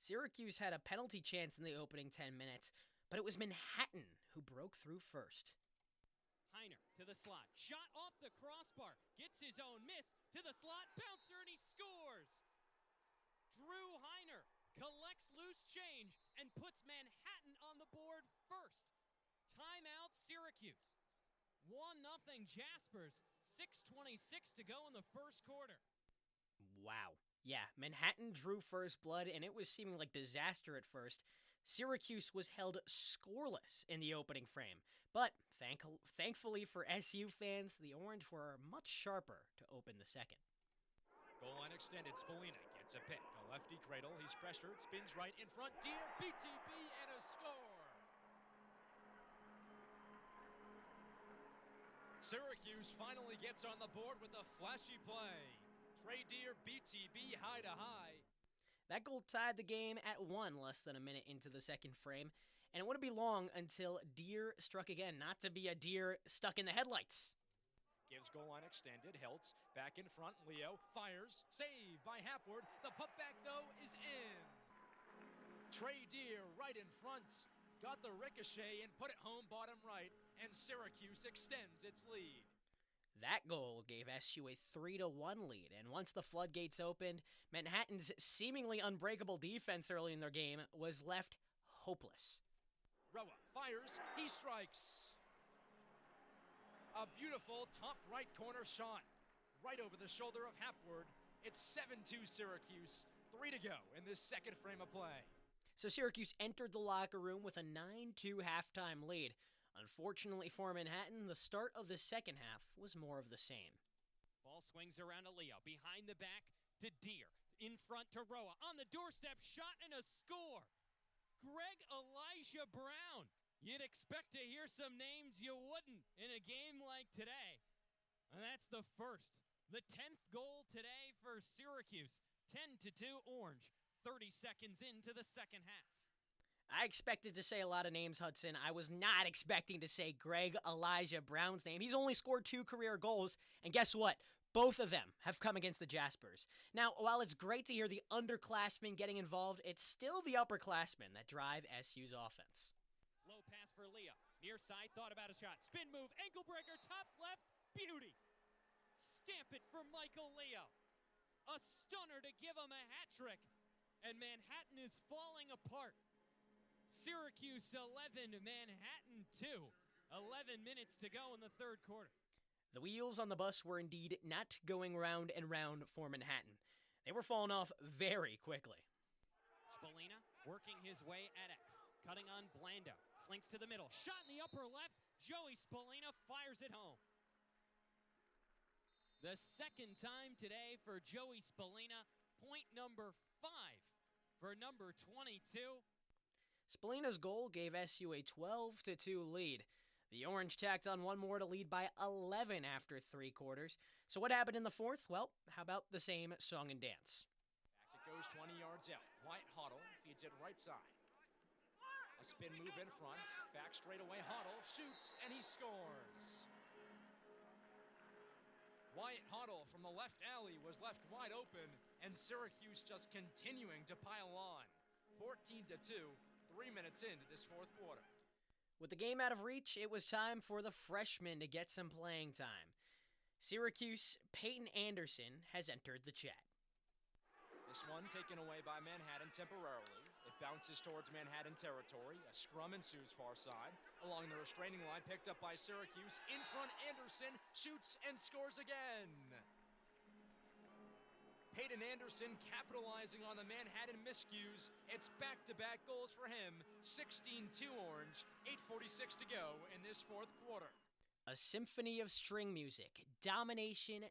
Syracuse had a penalty chance in the opening 10 minutes, but it was Manhattan who broke through first. Heiner to the slot. Shot off the crossbar. Gets his own miss to the slot. Bouncer, and he scores. Drew Heiner collects loose change and puts Manhattan on the board first. Timeout, Syracuse. 1-0 Jaspers. 6:26 to go in the first quarter. Wow. Yeah, Manhattan drew first blood, and it was seeming like disaster at first. Syracuse was held scoreless in the opening frame, but thankfully for SU fans, the Orange were much sharper to open the second. Goal line extended. Spallina gets a pick. A lefty cradle. He's pressured. Spins right in front. Deer, BTB, and a score. Syracuse finally gets on the board with a flashy play. Trey Deer, BTB, high to high. That goal tied the game at 1 less than a minute into the second frame, and it wouldn't be long until Deer struck again, not to be a deer stuck in the headlights. Gives goal line extended. Hiltz back in front. Leo fires. Save by Hapward. The putback, though, is in. Trey Deer right in front. Got the ricochet and put it home bottom right, and Syracuse extends its lead. That goal gave SU a 3-1 lead, and once the floodgates opened, Manhattan's seemingly unbreakable defense early in their game was left hopeless. Roa fires. He strikes. A beautiful top right corner shot. Right over the shoulder of Hapward. It's 7-2 Syracuse. 3 to go in this second frame of play. So Syracuse entered the locker room with a 9-2 halftime lead. Unfortunately for Manhattan, the start of the second half was more of the same. Ball swings around to Leo. Behind the back to Deer. In front to Roa. On the doorstep, shot and a score. Greg Elijah Brown. You'd expect to hear some names you wouldn't in a game like today. And that's the first. The 10th goal today for Syracuse. 10-2 Orange. 30 seconds into the second half. I expected to say a lot of names, Hudson. I was not expecting to say Greg Elijah Brown's name. He's only scored 2 career goals, and guess what? Both of them have come against the Jaspers. Now, while it's great to hear the underclassmen getting involved, it's still the upperclassmen that drive SU's offense. Low pass for Leo. Near side, thought about a shot. Spin move, ankle breaker, top left, beauty. Stamp it for Michael Leo. A stunner to give him a hat trick. And Manhattan is falling apart. Syracuse 11, Manhattan 2. 11 minutes to go in the third quarter. The wheels on the bus were indeed not going round and round for Manhattan. They were falling off very quickly. Spallina working his way at X. Cutting on Blando. Slinks to the middle. Shot in the upper left. Joey Spallina fires it home. The second time today for Joey Spallina. Point number 5 for number 22. Spallina's goal gave SU a 12-2 lead. The Orange tacked on one more to lead by 11 after 3 quarters. So what happened in the fourth? Well, how about the same song and dance? Back it goes 20 yards out. Wyatt Hoddle feeds it right side. A spin move in front. Back straight away. Hoddle shoots, and he scores. Wyatt Hoddle from the left alley was left wide open, and Syracuse just continuing to pile on. 14-2, 3 minutes into this fourth quarter. With the game out of reach, it was time for the freshmen to get some playing time. Syracuse, Peyton Anderson has entered the chat. This one taken away by Manhattan temporarily. It bounces towards Manhattan territory. A scrum ensues far side. Along the restraining line, picked up by Syracuse. In front, Anderson shoots and scores again. Peyton Anderson capitalizing on the Manhattan miscues. It's back-to-back goals for him. 16-2 Orange, 8:46 to go in this fourth quarter. A symphony of string music, domination,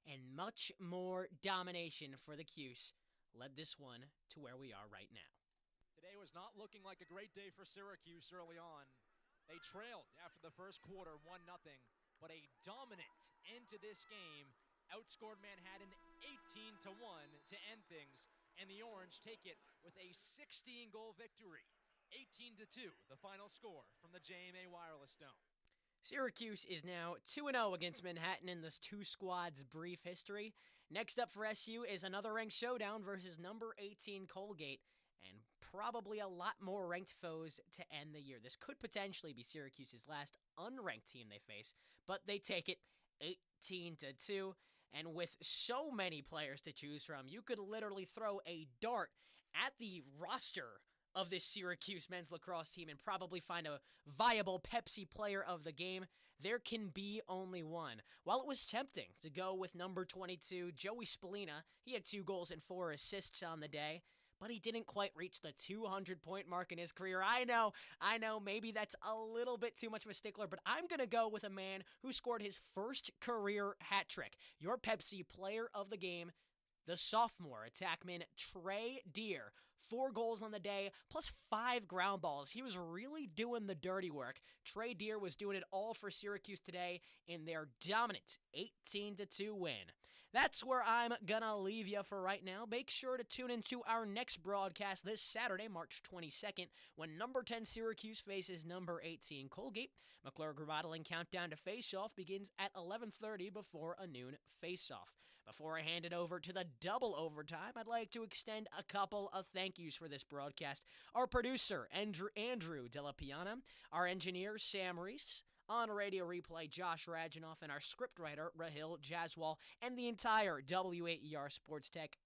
and much more domination for the Cuse led this one to where we are right now. Today was not looking like a great day for Syracuse early on. They trailed after the first quarter 1-0, but a dominant end to this game outscored Manhattan 18-1 to end things, and the Orange take it with a 16-goal victory. 18-2, the final score from the JMA Wireless Dome. Syracuse is now 2-0 against Manhattan in this 2 squads' brief history, Next up for SU is another ranked showdown versus number 18 Colgate, and probably a lot more ranked foes to end the year. This could potentially be Syracuse's last unranked team they face, but they take it 18-2. And with so many players to choose from, you could literally throw a dart at the roster of this Syracuse men's lacrosse team and probably find a viable Pepsi player of the game. There can be only one. While it was tempting to go with number 22, Joey Spallina, he had 2 goals and 4 assists on the day, but he didn't quite reach the 200-point mark in his career. I know, maybe that's a little bit too much of a stickler, but I'm going to go with a man who scored his first career hat trick. Your Pepsi player of the game, the sophomore attackman Trey Deer. 4 goals on the day, plus 5 ground balls. He was really doing the dirty work. Trey Deer was doing it all for Syracuse today in their dominant 18-2 win. That's where I'm gonna leave you for right now. Make sure to tune into our next broadcast this Saturday, March 22nd, when number 10 Syracuse faces number 18 Colgate. McClure Remodeling Countdown to Face-Off begins at 11:30 before a noon face-off. Before I hand it over to the double overtime, I'd like to extend a couple of thank yous for this broadcast. Our producer, Andrew Delapiana, our engineer, Sam Reese, on radio replay, Josh Radjanoff, and our scriptwriter, Rahil Jaswal, and the entire W8ER Sports Desk,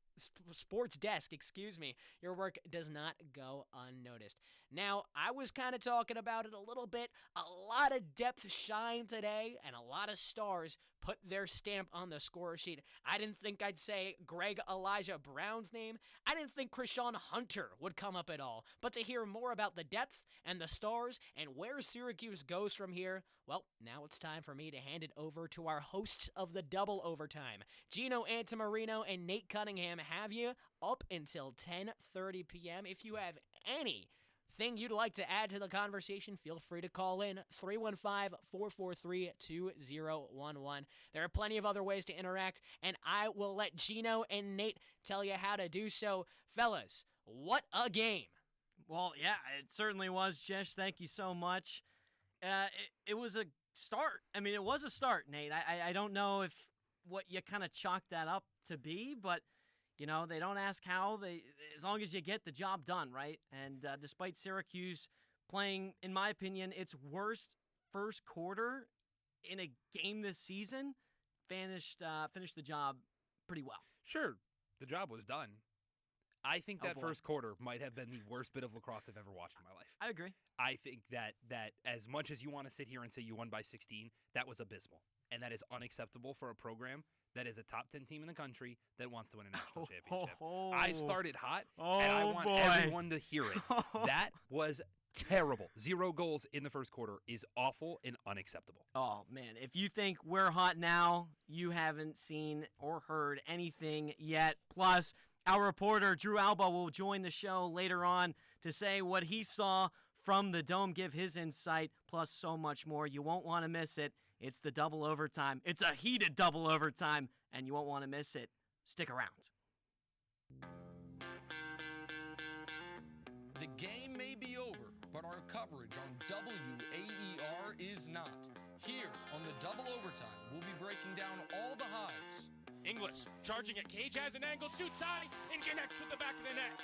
Your work does not go unnoticed. Now, I was kind of talking about it a little bit. A lot of depth shine today, and a lot of stars put their stamp on the score sheet. I didn't think I'd say Greg Elijah Brown's name. I didn't think Krishawn Hunter would come up at all. But to hear more about the depth and the stars and where Syracuse goes from here, well, now it's time for me to hand it over to our hosts of the double overtime. Gino Antamarino and Nate Cunningham have you up until 10:30 p.m. If you have anything you'd like to add to the conversation, feel free to call in 315-443-2011. There are plenty of other ways to interact, and I will let Gino and Nate tell you how to do so. Fellas, what a game. Well, yeah, it certainly was, Jesh. Thank you so much. It was a start. I mean, it was a start, Nate. I don't know if what you kind of chalked that up to be, but you know, they don't ask how. As long as you get the job done, right? And despite Syracuse playing, in my opinion, its worst first quarter in a game this season, finished the job pretty well. Sure, the job was done. I think that first quarter might have been the worst bit of lacrosse I've ever watched in my life. I agree. I think that as much as you want to sit here and say you won by 16, that was abysmal. And that is unacceptable for a program that is a top 10 team in the country that wants to win a national championship. I started hot, and I want everyone to hear it. That was terrible. 0 goals in the first quarter is awful and unacceptable. Oh, man. If you think we're hot now, you haven't seen or heard anything yet. Plus, our reporter, Drew Alba, will join the show later on to say what he saw from the Dome, give his insight, plus so much more. You won't want to miss it. It's the double overtime. It's a heated double overtime, and you won't want to miss it. Stick around. The game may be over, but our coverage on WAER is not. Here on the double overtime, we'll be breaking down all the highs. English charging at Cage, has an angle, shoots high, and connects with the back of the net.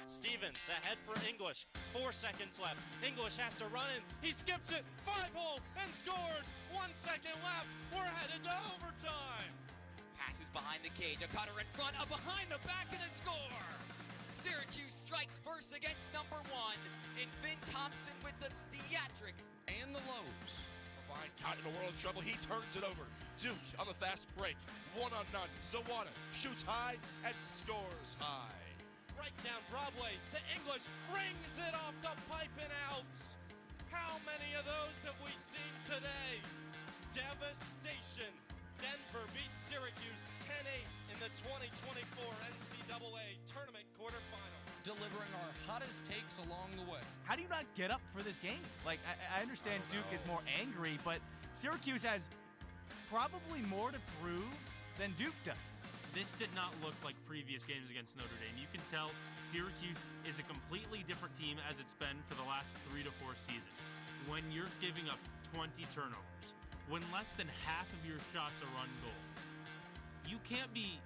Stevens ahead for English. 4 seconds left. English has to run in. He skips it. 5-hole and scores. 1 second left. We're headed to overtime. Passes behind the cage. A cutter in front. A behind the back and a score. Syracuse strikes first against number 1. And Finn Thompson with the theatrics and the lows. Fine count in the world of trouble. He turns it over. Duke on the fast break. 1-on-0. Zawana shoots high and scores high. Right down Broadway to English. Rings it off the pipe and out. How many of those have we seen today? Devastation. Denver beats Syracuse 10-8 in the 2024 NCAA Tournament quarterfinal. Delivering our hottest takes along the way. How do you not get up for this game? Like, I understand Duke is more angry, but Syracuse has probably more to prove than Duke does. This did not look like previous games against Notre Dame. You can tell Syracuse is a completely different team as it's been for the last 3 to 4 seasons. When you're giving up 20 turnovers, when less than half of your shots are on goal, you can't be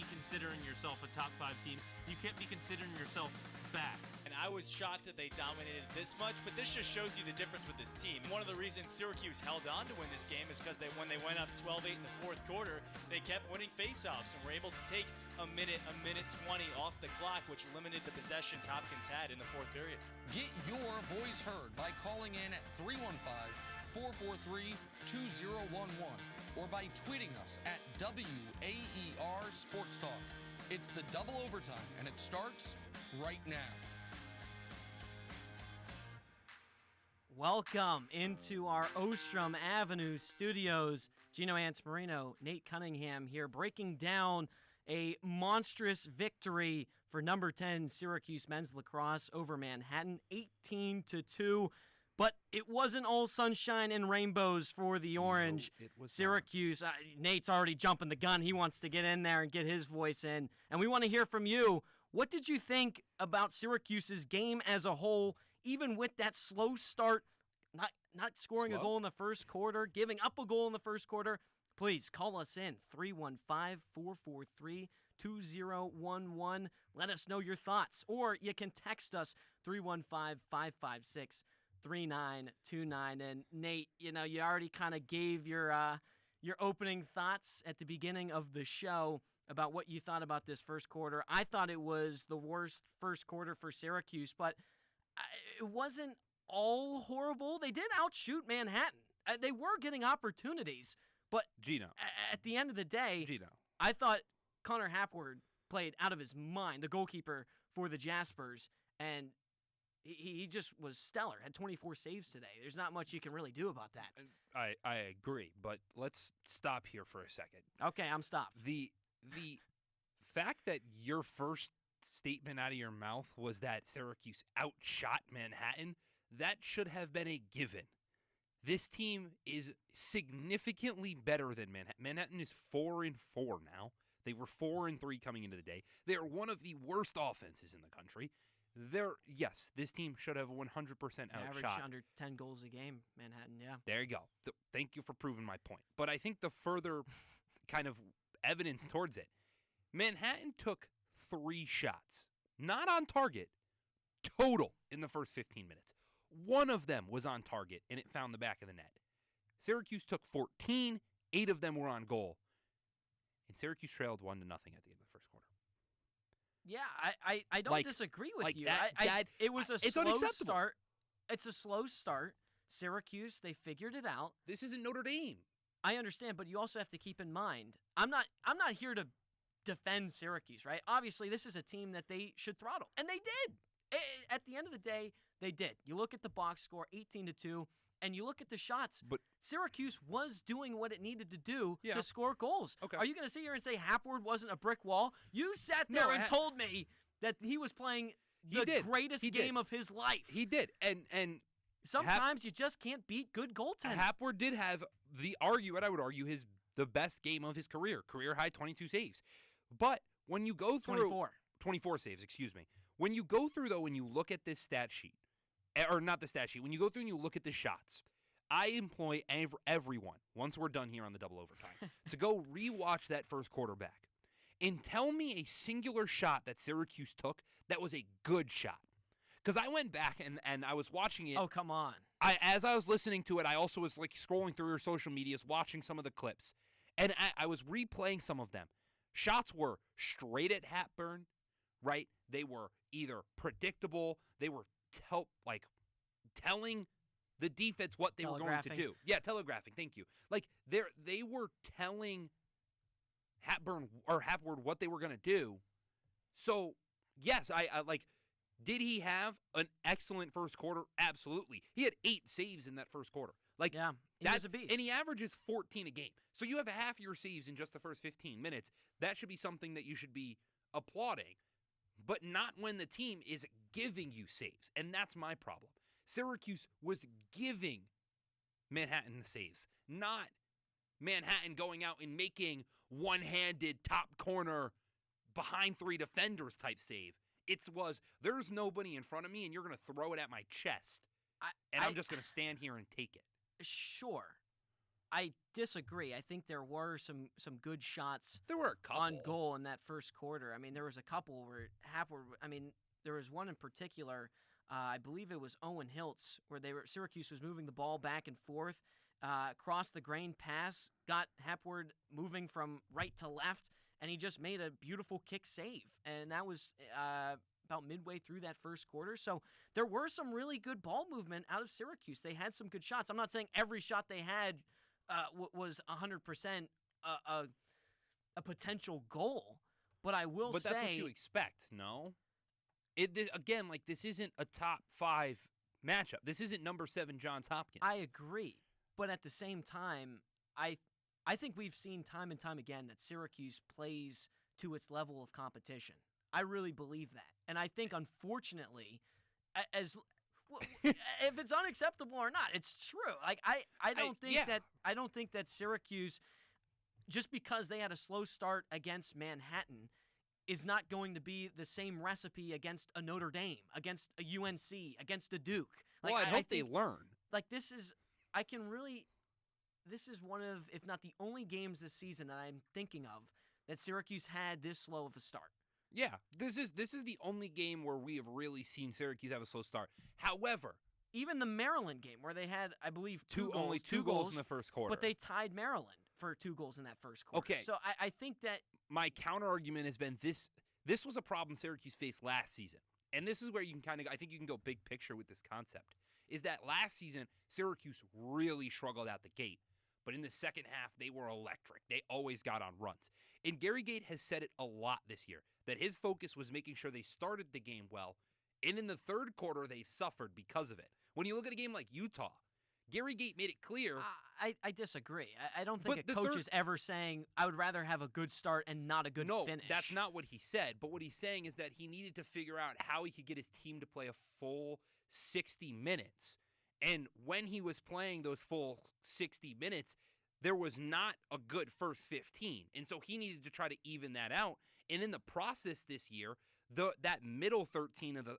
considering yourself a top 5 team. You can't be considering yourself bad. And I was shocked that they dominated this much, but this just shows you the difference with this team. One of the reasons Syracuse held on to win this game is because when they went up 12-8 in the fourth quarter, they kept winning faceoffs and were able to take a minute 20 off the clock, which limited the possessions Hopkins had in the fourth period. Get your voice heard by calling in at 315-443-2011 or by tweeting us at WAER Sports Talk. It's the double overtime, and it starts right now. Welcome into our Ostrom Avenue studios. Gino Ansmarino, Nate Cunningham here, breaking down a monstrous victory for number 10 Syracuse men's lacrosse over Manhattan, 18-2. But it wasn't all sunshine and rainbows for the Orange. No, it was Syracuse. Nate's already jumping the gun. He wants to get in there and get his voice in. And we want to hear from you. What did you think about Syracuse's game as a whole, even with that slow start, not scoring a goal in the first quarter, giving up a goal in the first quarter? Please call us in, 315-443-2011. Let us know your thoughts. Or you can text us, 315-556-3929. And Nate, you already kind of gave your opening thoughts at the beginning of the show about what you thought about this first quarter. I thought it was the worst first quarter for Syracuse, but it wasn't all horrible. They did outshoot Manhattan. They were getting opportunities, but Gino, at the end of the day, I thought Connor Hapward played out of his mind, the goalkeeper for the Jaspers, and he just was stellar. Had 24 saves today. There's not much you can really do about that. I agree, but let's stop here for a second. Okay, I'm stopped. The fact that your first statement out of your mouth was that Syracuse outshot Manhattan, that should have been a given. This team is significantly better than Manhattan. Manhattan is 4-4 now. They were 4-3 coming into the day. They are one of the worst offenses in the country. Yes, this team should have 100% outshot. Average under 10 goals a game, Manhattan, yeah. There you go. Thank you for proving my point. But I think the further kind of evidence towards it, Manhattan took 3 shots, not on target, total in the first 15 minutes. One of them was on target, and it found the back of the net. Syracuse took 14, 8 of them were on goal. And Syracuse trailed 1-0 at the end of the first quarter. Yeah, I don't disagree with you. It was a slow start. It's a slow start. Syracuse, they figured it out. This isn't Notre Dame. I understand, but you also have to keep in mind, I'm not here to defend Syracuse, right? Obviously, this is a team that they should throttle, and they did. At the end of the day, they did. You look at the box score, 18-2, and you look at the shots. But Syracuse was doing what it needed to do to score goals. Okay. Are you going to sit here and say Hapward wasn't a brick wall? You sat there and told me that he was playing the greatest game of his life. He did, and sometimes you just can't beat good goaltending. Hapward did have what I would argue, the best game of his career high 22 saves. But when you go through 24 saves, excuse me. When you go through, though, when you look at this stat sheet, or not the stat sheet, when you go through and you look at the shots, I employ everyone, once we're done here on the double overtime, to go rewatch that first quarter back and tell me a singular shot that Syracuse took that was a good shot. Because I went back and I was watching it. Oh, come on. As I was listening to it, I also was scrolling through your social medias, watching some of the clips, and I was replaying some of them. Shots were straight at Hapburn, right? They were either predictable, they were telling the defense what they were going to do. Yeah, telegraphing, thank you. They were telling Hapward what they were going to do. So, yes, I did he have an excellent first quarter? Absolutely. He had 8 saves in that first quarter. He was a beast. And he averages 14 a game. So you have half your saves in just the first 15 minutes. That should be something that you should be applauding, but not when the team is giving you saves. And that's my problem. Syracuse was giving Manhattan the saves, not Manhattan going out and making one-handed top corner behind 3 defenders type save. It was, there's nobody in front of me and you're going to throw it at my chest. I'm just going to stand here and take it. Sure. I disagree. I think there were some good shots There were a couple on goal in that first quarter. I mean, there was a couple where Hapward. I mean, there was one in particular. I believe it was Owen Hiltz, where Syracuse was moving the ball back and forth, crossed the grain pass, got Hapward moving from right to left, and he just made a beautiful kick save. And that was about midway through that first quarter. So there were some really good ball movement out of Syracuse. They had some good shots. I'm not saying every shot they had was 100% a potential goal, but I will say... But that's what you expect, no? Again, like, this isn't a top 5 matchup. This isn't number 7 Johns Hopkins. I agree. But at the same time, I think we've seen time and time again that Syracuse plays to its level of competition. I really believe that. And I think, unfortunately, if it's unacceptable or not, it's true. Like I don't think that Syracuse, just because they had a slow start against Manhattan, is not going to be the same recipe against a Notre Dame, against a UNC, against a Duke. Like, well, I hope they learn. Like, this is one of, if not the only games this season that I'm thinking of that Syracuse had this slow of a start. Yeah, this is the only game where we have really seen Syracuse have a slow start. However, even the Maryland game where they had, I believe, two goals in the first quarter. But they tied Maryland for 2 goals in that first quarter. Okay. So I think that... My counter-argument has been this was a problem Syracuse faced last season. And this is where you can I think you can go big picture with this concept, is that last season, Syracuse really struggled out the gate. But in the second half, they were electric. They always got on runs. And Gary Gait has said it a lot this year, that his focus was making sure they started the game well. And in the third quarter, they suffered because of it. When you look at a game like Utah, Gary Gait made it clear. I disagree. I don't think a coach is ever saying, I would rather have a good start and not a good finish. No, that's not what he said. But what he's saying is that he needed to figure out how he could get his team to play a full 60 minutes. And when he was playing those full 60 minutes, there was not a good first 15. And so he needed to try to even that out. And in the process this year, that middle 15 of the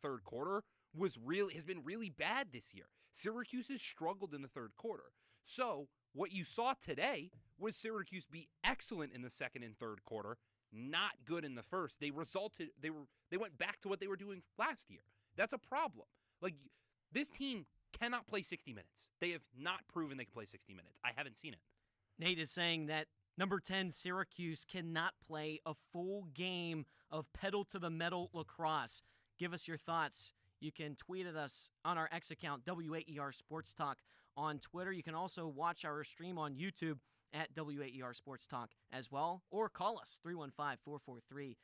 third quarter has been really bad this year. Syracuse has struggled in the third quarter. So what you saw today was Syracuse be excellent in the second and third quarter, not good in the first. They went back to what they were doing last year. That's a problem. Like, this team cannot play 60 minutes. They have not proven they can play 60 minutes. I haven't seen it. Nate is saying that number 10 Syracuse cannot play a full game of pedal-to-the-metal lacrosse. Give us your thoughts. You can tweet at us on our X account, WAER Sports Talk on Twitter. You can also watch our stream on YouTube at WAER Sports Talk as well, or call us, 315-443-2011.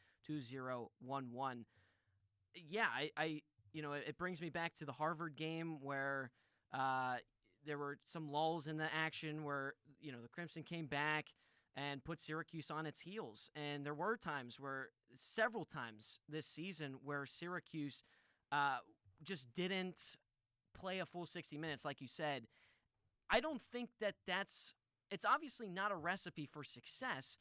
Yeah, it brings me back to the Harvard game where there were some lulls in the action where, the Crimson came back and put Syracuse on its heels. And there were several times this season where Syracuse just didn't play a full 60 minutes, like you said. I don't think it's obviously not a recipe for success,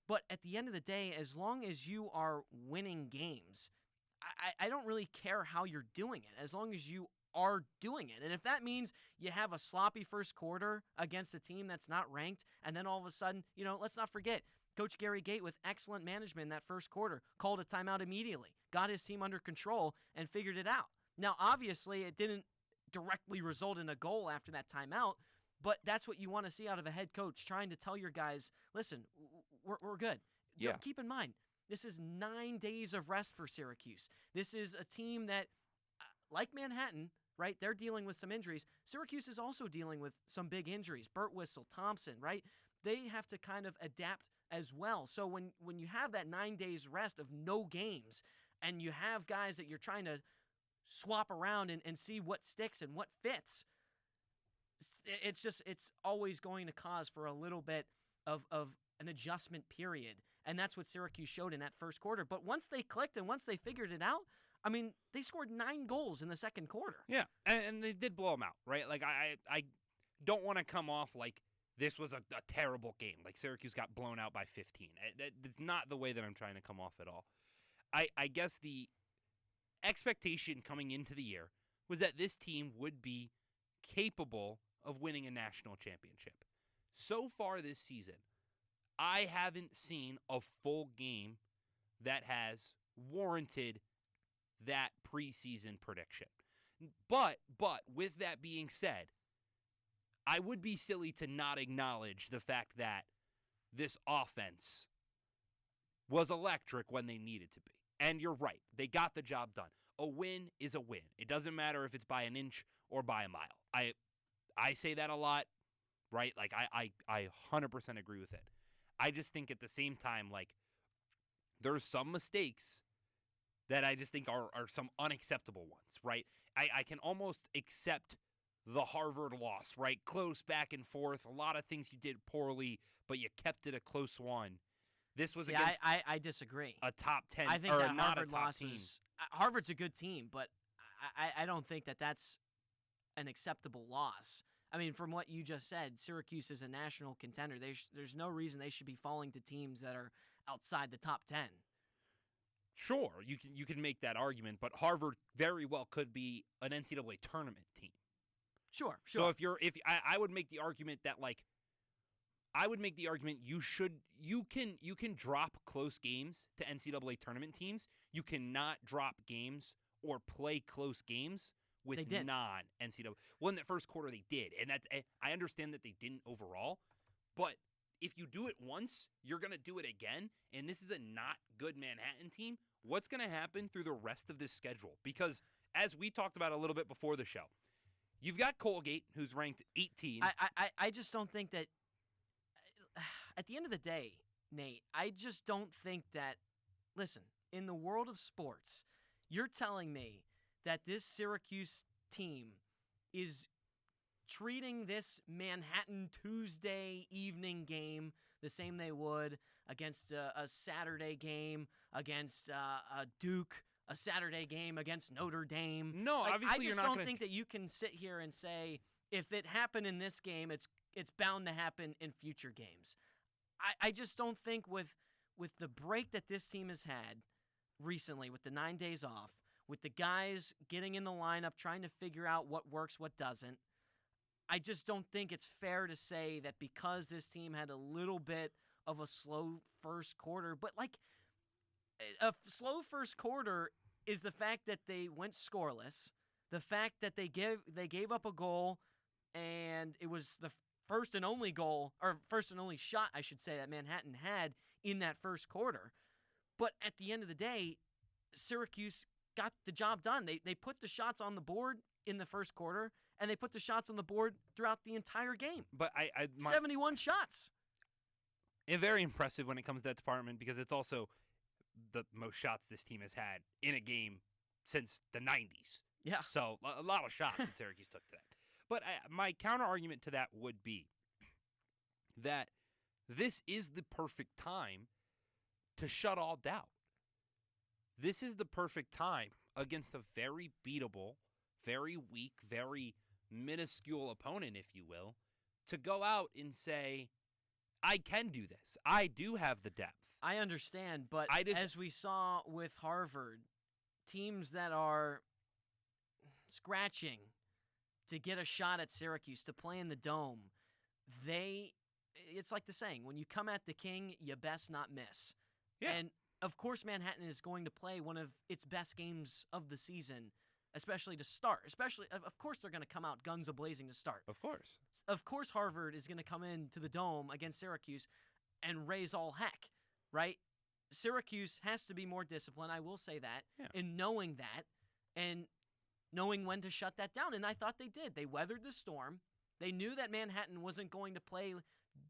but at the end of the day, as long as you are winning games, I don't really care how you're doing it, as long as you are doing it. And if that means you have a sloppy first quarter against a team that's not ranked, and then all of a sudden, let's not forget, Coach Gary Gait, with excellent management in that first quarter, called a timeout immediately, got his team under control, and figured it out. Now, obviously, it didn't directly result in a goal after that timeout, but that's what you want to see out of a head coach, trying to tell your guys, listen, we're good. Yeah. Keep in mind, this is 9 days of rest for Syracuse. This is a team that, like Manhattan, right, they're dealing with some injuries. Syracuse is also dealing with some big injuries. Burt Whistle, Thompson, right? They have to kind of adapt as well. So when you have that 9 days rest of no games, and you have guys that you're trying to swap around and see what sticks and what fits, it's always going to cause for a little bit of an adjustment period. And that's what Syracuse showed in that first quarter. But once they clicked and once they figured it out, I mean, they scored 9 goals in the second quarter. Yeah, and they did blow them out, right? Like, I don't want to come off like this was a terrible game, like Syracuse got blown out by 15. That's not the way that I'm trying to come off at all. I guess the expectation coming into the year was that this team would be capable of winning a national championship. So far this season, I haven't seen a full game that has warranted that preseason prediction. But with that being said, I would be silly to not acknowledge the fact that this offense was electric when they needed to be. And you're right. They got the job done. A win is a win. It doesn't matter if it's by an inch or by a mile. I say that a lot, right? Like, I 100% agree with it. I just think at the same time, like, there's some mistakes that I just think are some unacceptable ones, right? I can almost accept the Harvard loss, right? Close back and forth. A lot of things you did poorly, but you kept it a close one. This was against I disagree. A top 10 I think or that not Harvard a top loss team. Harvard's a good team, but I don't think that that's an acceptable loss. I mean, from what you just said, Syracuse is a national contender. There's no reason they should be falling to teams that are outside the top 10. Sure, you can make that argument, but Harvard very well could be an NCAA tournament team. Sure. So I would make the argument that, like, you can drop close games to NCAA tournament teams. You cannot drop games or play close games with non-NCAA. Well, in that first quarter they did, and I understand that they didn't overall, but if you do it once, you're going to do it again, and this is a not good Manhattan team. What's going to happen through the rest of this schedule? Because as we talked about a little bit before the show, you've got Colgate, who's ranked 18. I just don't think that at the end of the day, Nate, I just don't think that, listen, in the world of sports, you're telling me that this Syracuse team is treating this Manhattan Tuesday evening game the same they would against a Saturday game against Duke, a Saturday game against Notre Dame. No, obviously you're not I just don't think that you can sit here and say, if it happened in this game, it's bound to happen in future games. I just don't think with the break that this team has had recently, with the 9 days off, with the guys getting in the lineup, trying to figure out what works, what doesn't, I just don't think it's fair to say that because this team had a little bit of a slow first quarter, but like a slow first quarter is the fact that they went scoreless, the fact that they gave up a goal, and it was the first and only shot, I should say, that Manhattan had in that first quarter. But at the end of the day, Syracuse got the job done. They put the shots on the board in the first quarter, and they put the shots on the board throughout the entire game. But 71 shots. And very impressive when it comes to that department, because it's also the most shots this team has had in a game since the 90s. Yeah. So a lot of shots that Syracuse took today. But my counter argument to that would be that this is the perfect time to shut all doubt. This is the perfect time against a very beatable, very weak, very minuscule opponent, if you will, to go out and say, I can do this. I do have the depth. I understand, but as we saw with Harvard, teams that are scratching to get a shot at Syracuse, to play in the Dome, it's like the saying, when you come at the king, you best not miss. Yeah. And, of course, Manhattan is going to play one of its best games of the season, especially to start. Of course, they're going to come out guns a-blazing to start. Of course. Of course, Harvard is going to come into the Dome against Syracuse and raise all heck, right? Syracuse has to be more disciplined, I will say that, in knowing that and knowing when to shut that down. And I thought they did. They weathered the storm. They knew that Manhattan wasn't going to play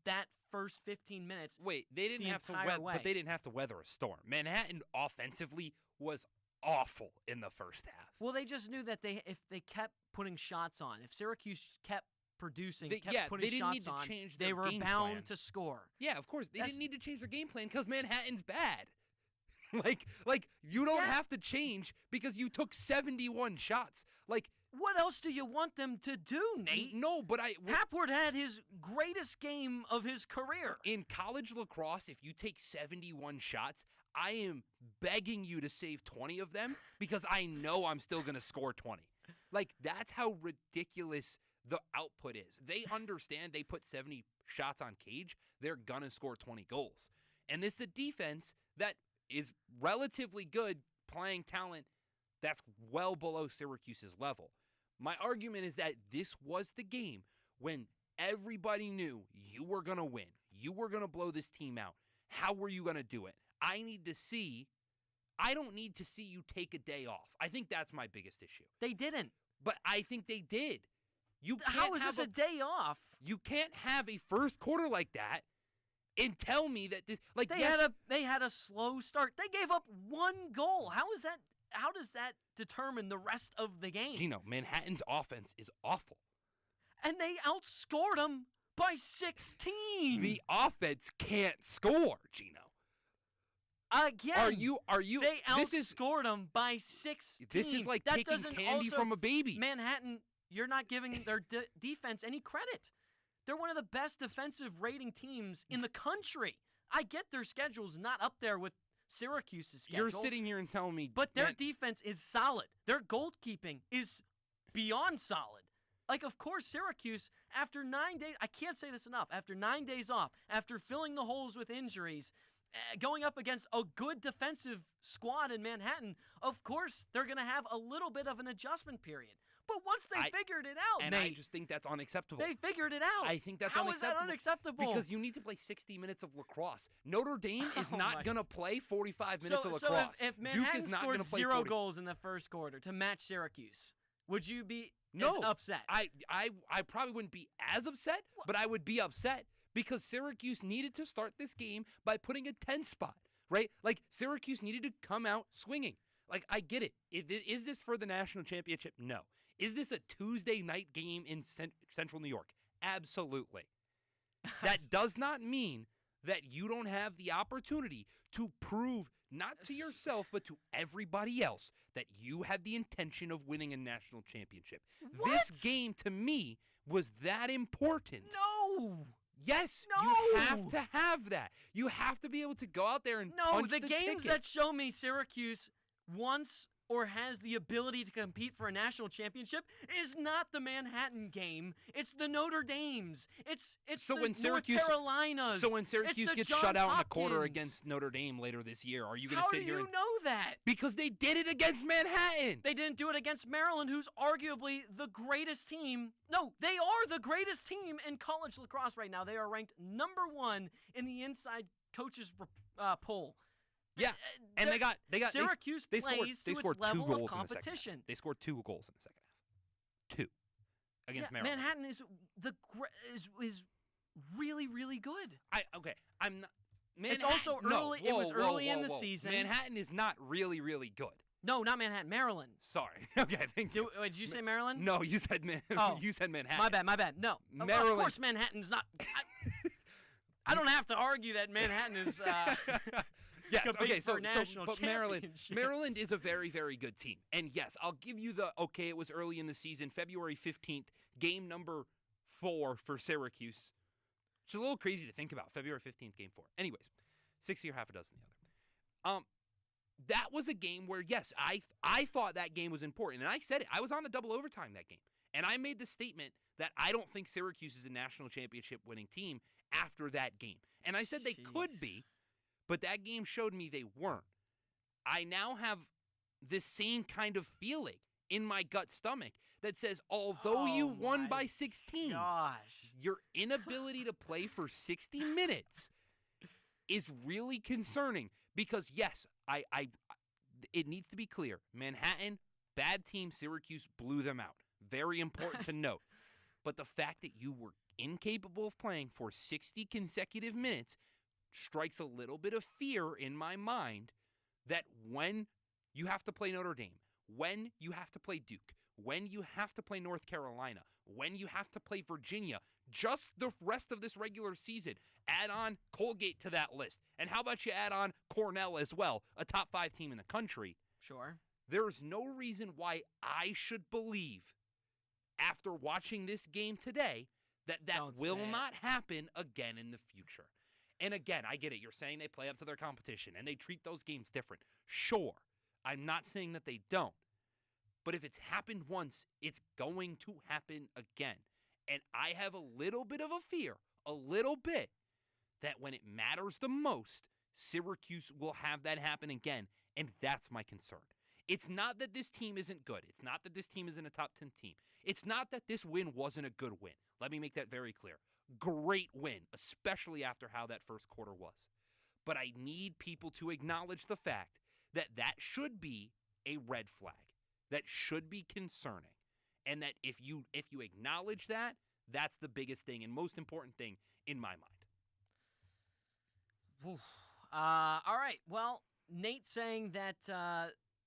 that first 15 minutes. Wait, they didn't have to but they didn't have to weather a storm. Manhattan offensively was awful in the first half. Well, they just knew that if they kept putting shots on, if Syracuse kept producing, they putting didn't shots need to on, change their they were game bound plan. to score. Yeah, of course. They didn't need to change their game plan because Manhattan's bad. like you don't have to change because you took 71 shots. Like, what else do you want them to do, Nate? No, but Hapward had his greatest game of his career. In college lacrosse, if you take 71 shots, I am begging you to save 20 of them because I know I'm still going to score 20. Like, that's how ridiculous the output is. They understand they put 70 shots on cage, they're going to score 20 goals. And this is a defense that is relatively good, playing talent that's well below Syracuse's level. My argument is that this was the game when everybody knew you were going to win. You were going to blow this team out. How were you going to do it? I don't need to see you take a day off. I think that's my biggest issue. They didn't. But I think they did. How is this a day off? You can't have a first quarter like that and tell me that this, like, they had a slow start. They gave up 1 goal. How does that determine the rest of the game? Gino, Manhattan's offense is awful. And they outscored them by 16. The offense can't score, Gino. Again, are you? They outscored them by 16. This is like taking candy from a baby. Manhattan, you're not giving their defense any credit. They're one of the best defensive rating teams in the country. I get their schedule's not up there with Syracuse's schedule. You're sitting here and telling me, but their defense is solid. Their goalkeeping is beyond solid. Like, of course, Syracuse, after 9 days, I can't say this enough, after 9 days off, after filling the holes with injuries, going up against a good defensive squad in Manhattan, of course, they're going to have a little bit of an adjustment period. But once they figured it out, Nate, I just think that's unacceptable. They figured it out. I think that's How unacceptable. How is that unacceptable? Because you need to play 60 minutes of lacrosse. Notre Dame is not going to play 45 minutes of lacrosse. So if Duke Manhattan is not scored gonna play 0 40. goals in the first quarter to match Syracuse, would you be as upset? I probably wouldn't be as upset, but I would be upset because Syracuse needed to start this game by putting a 10 spot, right? Like, Syracuse needed to come out swinging. Like, I get it. Is this for the national championship? No. Is this a Tuesday night game in Central New York? Absolutely. That does not mean that you don't have the opportunity to prove, not to yourself, but to everybody else, that you had the intention of winning a national championship. What? This game, to me, was that important. No! Yes, No! you have to have that. You have to be able to go out there and punch the games ticket. that show me Syracuse wants or has the ability to compete for a national championship is not the Manhattan game. It's the Notre Dames. It's so the when Syracuse, North Carolinas. So when Syracuse it's the gets Johns shut out in the Hopkins. quarter against Notre Dame later this year, are you going to sit here How do you know that? Because they did it against Manhattan. They didn't do it against Maryland, who's arguably the greatest team. No, they are the greatest team in college lacrosse right now. They are ranked #1 in the Inside Coaches poll. Yeah, and they got Syracuse they plays scored, they to scored its level 2 goals of in the second half. competition. They scored 2 goals in the second half. 2 against Maryland. Manhattan is is really, really good. I'm not. It's also early. It was early in the season. Manhattan is not really, really good. No, not Manhattan. Maryland. Sorry. Okay, thank you. Did you say Maryland? No, you said you said Manhattan. My bad. No, Maryland. Of course, Manhattan's not. I don't have to argue that Manhattan is. Yes. Okay. So but Maryland is a very, very good team, and yes, I'll give you the okay. It was early in the season, February 15th, game number 4 for Syracuse. Which is a little crazy to think about. February 15th, game 4. Anyways, 60 or half a dozen the other. That was a game where, yes, I thought that game was important. And I said it. I was on the double overtime that game. And I made the statement that I don't think Syracuse is a national championship winning team after that game. And I said they could be, but that game showed me they weren't. I now have this same kind of feeling in my gut stomach that says, although you won by 16, your inability to play for 60 minutes is really concerning because, yes, it needs to be clear. Manhattan, bad team, Syracuse blew them out. Very important to note. But the fact that you were incapable of playing for 60 consecutive minutes strikes a little bit of fear in my mind that when you have to play Notre Dame, when you have to play Duke, when you have to play North Carolina, when you have to play Virginia, just the rest of this regular season, add on Colgate to that list. And how about you add on Cornell as well, a top 5 team in the country? Sure. There's no reason why I should believe, after watching this game today, that will not happen again in the future. And again, I get it. You're saying they play up to their competition and they treat those games different. Sure. I'm not saying that they don't. But if it's happened once, it's going to happen again. And I have a little bit of a fear, that when it matters the most, Syracuse will have that happen again, and that's my concern. It's not that this team isn't good. It's not that this team isn't a top 10 team. It's not that this win wasn't a good win. Let me make that very clear. Great win, especially after how that first quarter was. But I need people to acknowledge the fact that that should be a red flag. That should be concerning. And that if you acknowledge that, that's the biggest thing and most important thing in my mind. All right. Well, Nate saying that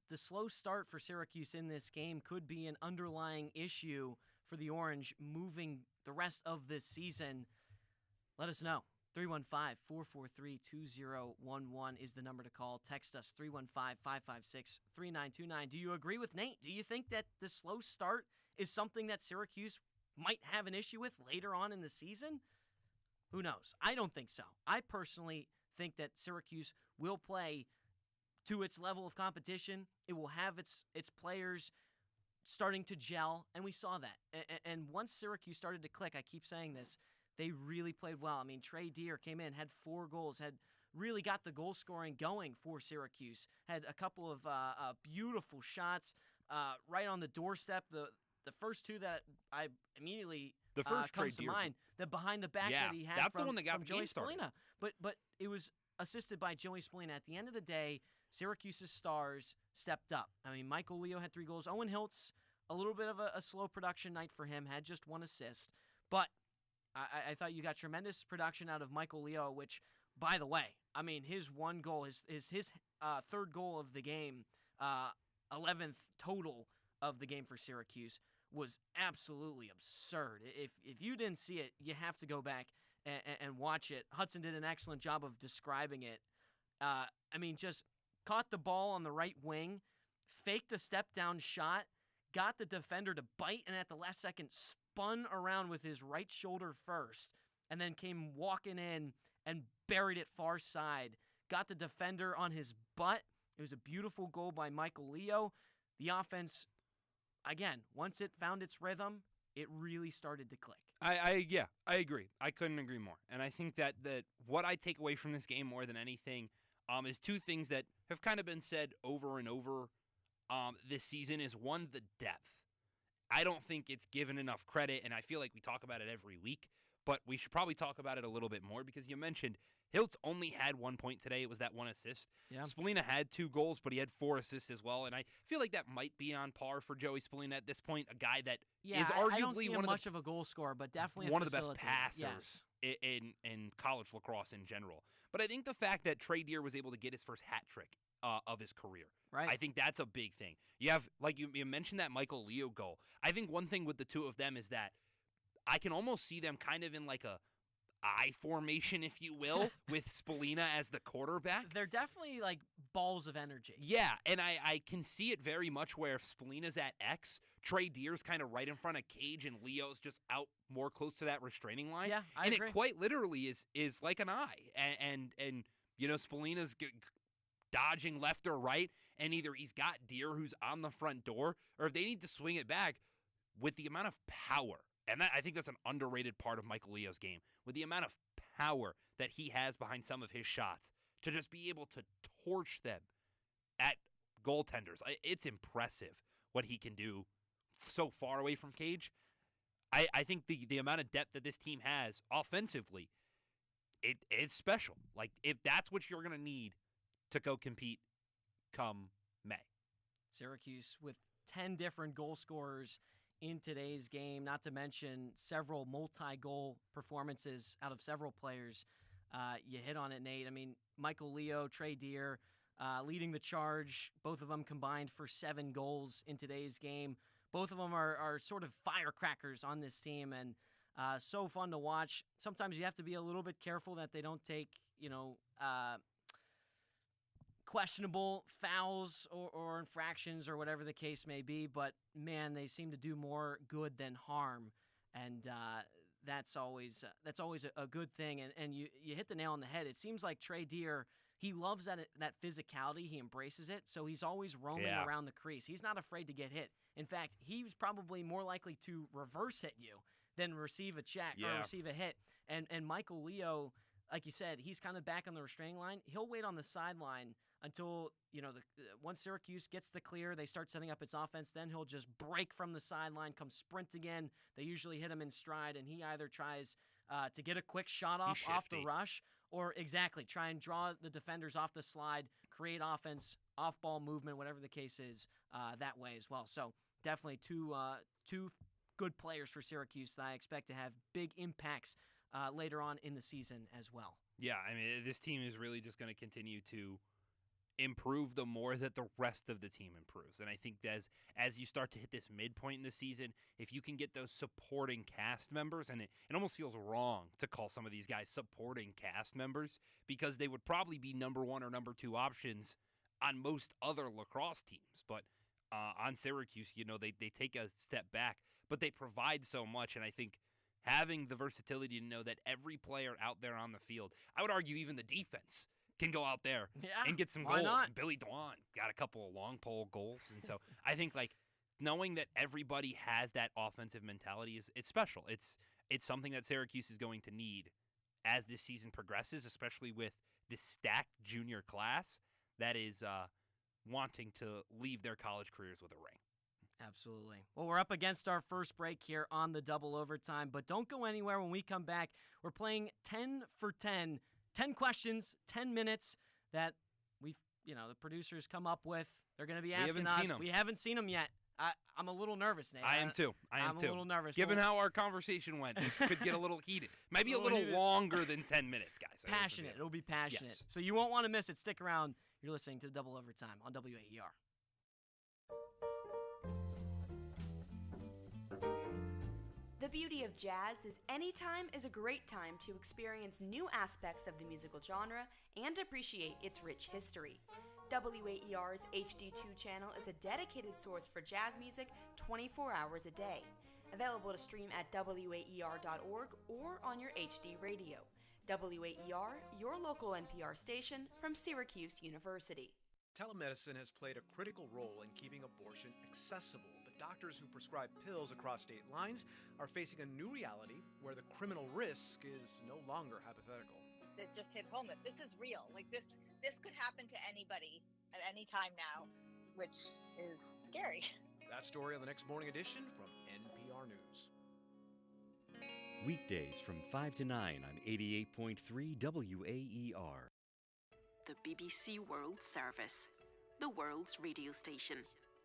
the slow start for Syracuse in this game could be an underlying issue for the Orange moving the rest of this season. Let us know. 315-443-2011 is the number to call. Text us 315-556-3929. Do you agree with Nate? Do you think that the slow start is something that Syracuse might have an issue with later on in the season? Who knows? I don't think so. I personally think that Syracuse will play to its level of competition. It will have its players starting to gel, and we saw that. And once Syracuse started to click, I keep saying this, they really played well. I mean, Trey Deer came in, had 4 goals, had really got the goal scoring going for Syracuse, had a couple of beautiful shots right on the doorstep. The first 2 that I immediately The first comes Trey to Deer. mind, the behind the back Yeah, that he had that's from, the one that got from the Joey game started. Spallina. But it was assisted by Joey Spallina. At the end of the day, Syracuse's stars stepped up. I mean, Michael Leo had 3 goals. Owen Hiltz, a little bit of a slow production night for him, had just 1 assist. But I thought you got tremendous production out of Michael Leo, which, by the way, I mean, his 1 goal, his 3rd goal of the game, 11th total of the game for Syracuse, was absolutely absurd. If you didn't see it, you have to go back and watch it. Hudson did an excellent job of describing it. I mean, just caught the ball on the right wing, faked a step-down shot, got the defender to bite, and at the last second spun around with his right shoulder first, and then came walking in and buried it far side. Got the defender on his butt. It was a beautiful goal by Michael Leo. The offense, again, once it found its rhythm, it really started to click. I agree. I couldn't agree more. And I think that what I take away from this game more than anything is 2 things that have kind of been said over and over this season is, 1, the depth. I don't think it's given enough credit, and I feel like we talk about it every week, but we should probably talk about it a little bit more because you mentioned Hiltz only had 1 point today. It was that 1 assist. Yeah. Spallina had 2 goals, but he had 4 assists as well, and I feel like that might be on par for Joey Spallina at this point, a guy that is arguably I don't see him one much of a goal scorer, but definitely one a of the best facilitator. passers Yes. in college lacrosse in general. But I think the fact that Trey Deer was able to get his first hat trick of his career, Right. I think that's a big thing. You have, like you mentioned, that Michael Leo goal. I think one thing with the 2 of them is that I can almost see them kind of in like a I formation, if you will, with Spallina as the quarterback. They're definitely like balls of energy. Yeah, and I can see it very much where if Spallina's at X, Trey Deer's kind of right in front of Cage, and Leo's just out more close to that restraining line. Yeah, I and agree. it quite literally is like an eye. And you know, Spallina's dodging left or right, and either he's got Deer who's on the front door, or if they need to swing it back, with the amount of power. And I think that's an underrated part of Michael Leo's game, with the amount of power that he has behind some of his shots, to just be able to torch them at goaltenders. It's impressive what he can do so far away from Cage. I think the amount of depth that this team has offensively, it's special. Like, if that's what you're going to need to go compete come May. Syracuse with 10 different goal scorers in today's game, not to mention several multi-goal performances out of several players. You hit on it, Nate. I mean, Michael Leo, Trey Deer leading the charge, both of them combined for 7 goals in today's game. Both of them are sort of firecrackers on this team, and so fun to watch. Sometimes you have to be a little bit careful that they don't take, questionable fouls or infractions or whatever the case may be, but man, they seem to do more good than harm, and that's always a good thing. And you hit the nail on the head. It seems like Trey Deer, he loves that physicality. He embraces it, so he's always roaming around the crease. He's not afraid to get hit. In fact, he's probably more likely to reverse hit you than receive a check or receive a hit. And Michael Leo, like you said, he's kind of back on the restraining line. He'll wait on the sideline until, once Syracuse gets the clear, they start setting up its offense, then he'll just break from the sideline, come sprint again. They usually hit him in stride, and he either tries to get a quick shot off the rush or try and draw the defenders off the slide, create offense, off-ball movement, whatever the case is, that way as well. So definitely two good players for Syracuse that I expect to have big impacts later on in the season as well. Yeah, I mean, this team is really just going to continue to improve the more that the rest of the team improves. And I think as you start to hit this midpoint in the season, if you can get those supporting cast members, and it almost feels wrong to call some of these guys supporting cast members because they would probably be number 1 or number 2 options on most other lacrosse teams. But on Syracuse, they take a step back, but they provide so much. And I think having the versatility to know that every player out there on the field, I would argue even the defense, can go out there and get some goals. Not? Billy Dwan got a couple of long pole goals. And so I think knowing that everybody has that offensive mentality it's special. It's something that Syracuse is going to need as this season progresses, especially with this stacked junior class that is wanting to leave their college careers with a ring. Absolutely. Well, we're up against our first break here on the double overtime, but don't go anywhere. When we come back, we're playing 10 for 10. 10 questions, 10 minutes that the producers come up with. They're going to be asking us. We haven't seen them yet. I'm a little nervous, Nate. I am too. I'm a little nervous. Given how our conversation went, this could get a little heated. Maybe a little longer than 10 minutes, guys. Passionate. It'll be passionate. Yes. So you won't want to miss it. Stick around. You're listening to the Double Overtime on WAER. The beauty of jazz is any time is a great time to experience new aspects of the musical genre and appreciate its rich history. WAER's HD2 channel is a dedicated source for jazz music 24 hours a day. Available to stream at WAER.org or on your HD radio. WAER, your local NPR station from Syracuse University. Telemedicine has played a critical role in keeping abortion accessible. Doctors who prescribe pills across state lines are facing a new reality where the criminal risk is no longer hypothetical. It just hit home that this is real. Like this could happen to anybody at any time now, which is scary. That story on the next morning edition from NPR News. Weekdays from 5 to 9 on 88.3 WAER. The BBC World Service, the world's radio station.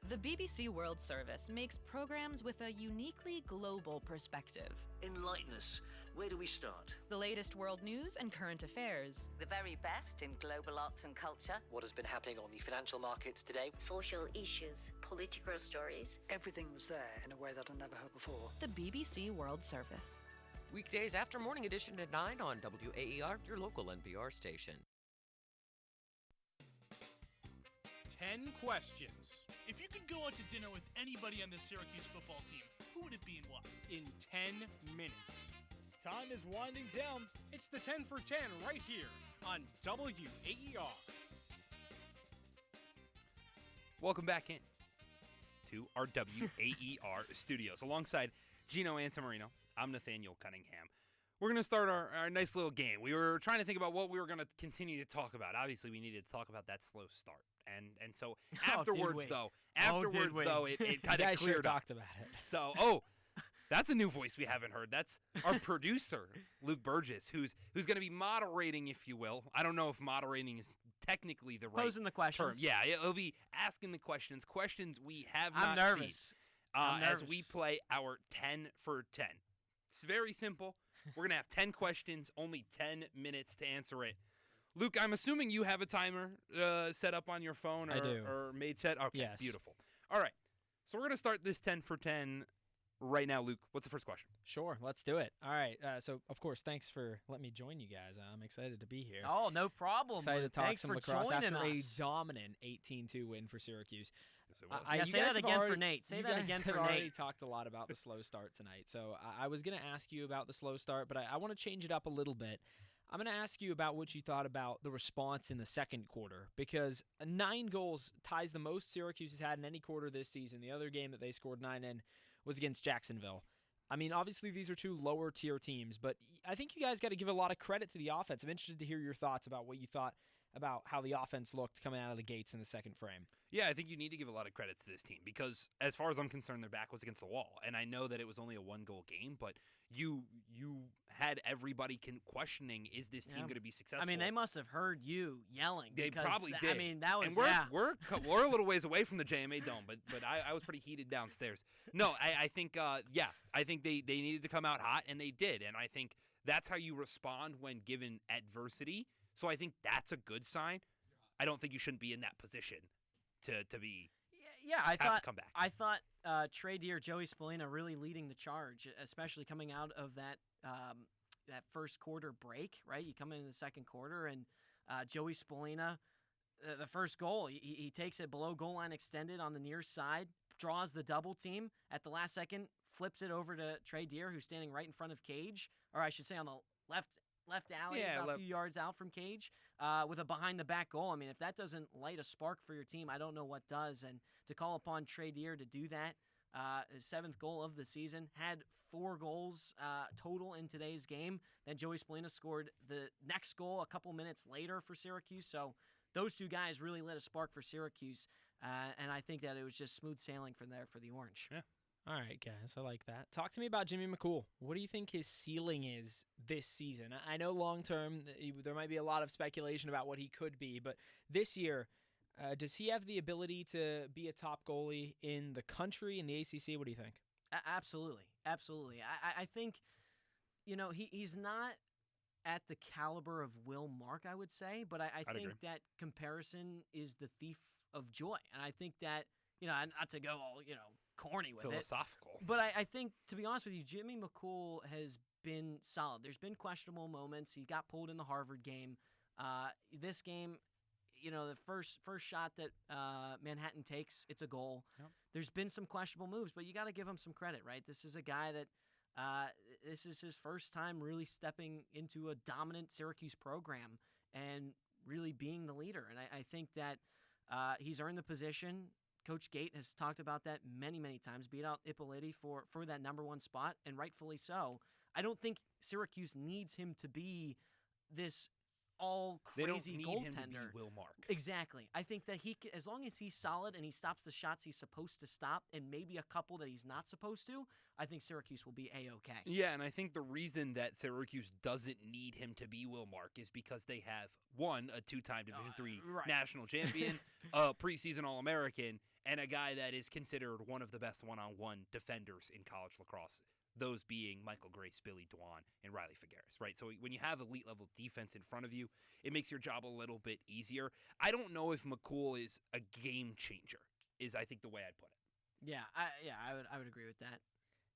The BBC World Service makes programs with a uniquely global perspective. Enlighten us. Where do we start? The latest world news and current affairs. The very best in global arts and culture. What has been happening on the financial markets today. Social issues, political stories. Everything was there in a way that I never heard before. The BBC World Service. Weekdays after morning edition at 9 on WAER, your local NPR station. 10 questions. If you could go out to dinner with anybody on the Syracuse football team, who would it be and why? In 10 minutes. Time is winding down. It's the 10 for 10 right here on WAER. Welcome back in to our WAER studios. Alongside Gino Antamarino, I'm Nathaniel Cunningham. We're going to start our nice little game. We were trying to think about what we were going to continue to talk about. Obviously, we needed to talk about that slow start. And so afterwards, it kind of cleared up. Talked about it. So, that's a new voice we haven't heard. That's our producer, Luke Burgess, who's going to be moderating, if you will. I don't know if moderating is technically the right Posing the questions. term. Yeah, he'll be asking the questions we have I'm not nervous. seen as we play our 10 for 10. It's very simple. We're going to have 10 questions, only 10 minutes to answer it. Luke, I'm assuming you have a timer set up on your phone or made set? Okay, yes. Beautiful. All right, so we're going to start this 10 for 10 right now. Luke, what's the first question? Sure, let's do it. All right, so, of course, thanks for letting me join you guys. I'm excited to be here. Oh, no problem. Excited to talk Thanks some for lacrosse after us. a dominant 18-2 win for Syracuse. Say that again for Nate. Say that again for Nate. You guys have already Nate. talked a lot about the slow start tonight, so I was going to ask you about the slow start, but I want to change it up a little bit. I'm going to ask you about what you thought about the response in the second quarter, because 9 goals ties the most Syracuse has had in any quarter this season. The other game that they scored 9 in was against Jacksonville. I mean, obviously these are two lower tier teams, but I think you guys got to give a lot of credit to the offense. I'm interested to hear your thoughts about what you thought about how the offense looked coming out of the gates in the second frame. Yeah, I think you need to give a lot of credits to this team because, as far as I'm concerned, their back was against the wall. And I know that it was only a 1-goal game, but you had everybody questioning, is this team going to be successful? I mean, they must have heard you yelling. They probably did. I mean, that was. And we're a little ways away from the JMA Dome, but I was pretty heated downstairs. No, I think I think they needed to come out hot, and they did. And I think that's how you respond when given adversity. So I think that's a good sign. I don't think you shouldn't be in that position to be. Yeah, to come back. I thought Trey Deer, Joey Spallina really leading the charge, especially coming out of that first quarter break. Right, you come into the second quarter, and Joey Spallina, the first goal, he takes it below goal line extended on the near side, draws the double team at the last second, flips it over to Trey Deer, who's standing right in front of Cage, or I should say on the left alley, about a few yards out from Cage, with a behind-the-back goal. I mean, if that doesn't light a spark for your team, I don't know what does. And to call upon Trey Deer to do that, his 7th goal of the season, had 4 goals total in today's game. Then Joey Spallina scored the next goal a couple minutes later for Syracuse. So those two guys really lit a spark for Syracuse, and I think that it was just smooth sailing from there for the Orange. Yeah. All right, guys, I like that. Talk to me about Jimmy McCool. What do you think his ceiling is this season? I know long-term there might be a lot of speculation about what he could be, but this year, does he have the ability to be a top goalie in the country, in the ACC? What do you think? Absolutely. Absolutely. I think, he's not at the caliber of Will Mark, I would say, but I think agree. that comparison is the thief of joy. And I think that, not to go all, corny with philosophical. But I think, to be honest with you, Jimmy McCool has been solid. There's been questionable moments. He got pulled in the Harvard game. This game, the first shot that Manhattan takes, it's a goal. Yep. There's been some questionable moves, but you got to give him some credit, right? This is a guy that this is his first time really stepping into a dominant Syracuse program and really being the leader. And I think that he's earned the position. Coach Gate has talked about that many, many times, beat out Ippoliti for that number 1 spot, and rightfully so. I don't think Syracuse needs him to be this all-crazy goaltender. They don't need him to be Will Mark. Exactly. I think that as long as he's solid and he stops the shots he's supposed to stop and maybe a couple that he's not supposed to, I think Syracuse will be A-OK. Yeah, and I think the reason that Syracuse doesn't need him to be Will Mark is because they have, one, a 2-time Division III national champion, a preseason All-American, and a guy that is considered one of the best one-on-one defenders in college lacrosse, those being Michael Grace, Billy Dwan, and Riley Figueres, right? So when you have elite-level defense in front of you, it makes your job a little bit easier. I don't know if McCool is a game changer, is I think the way I'd put it. Yeah, I would agree with that.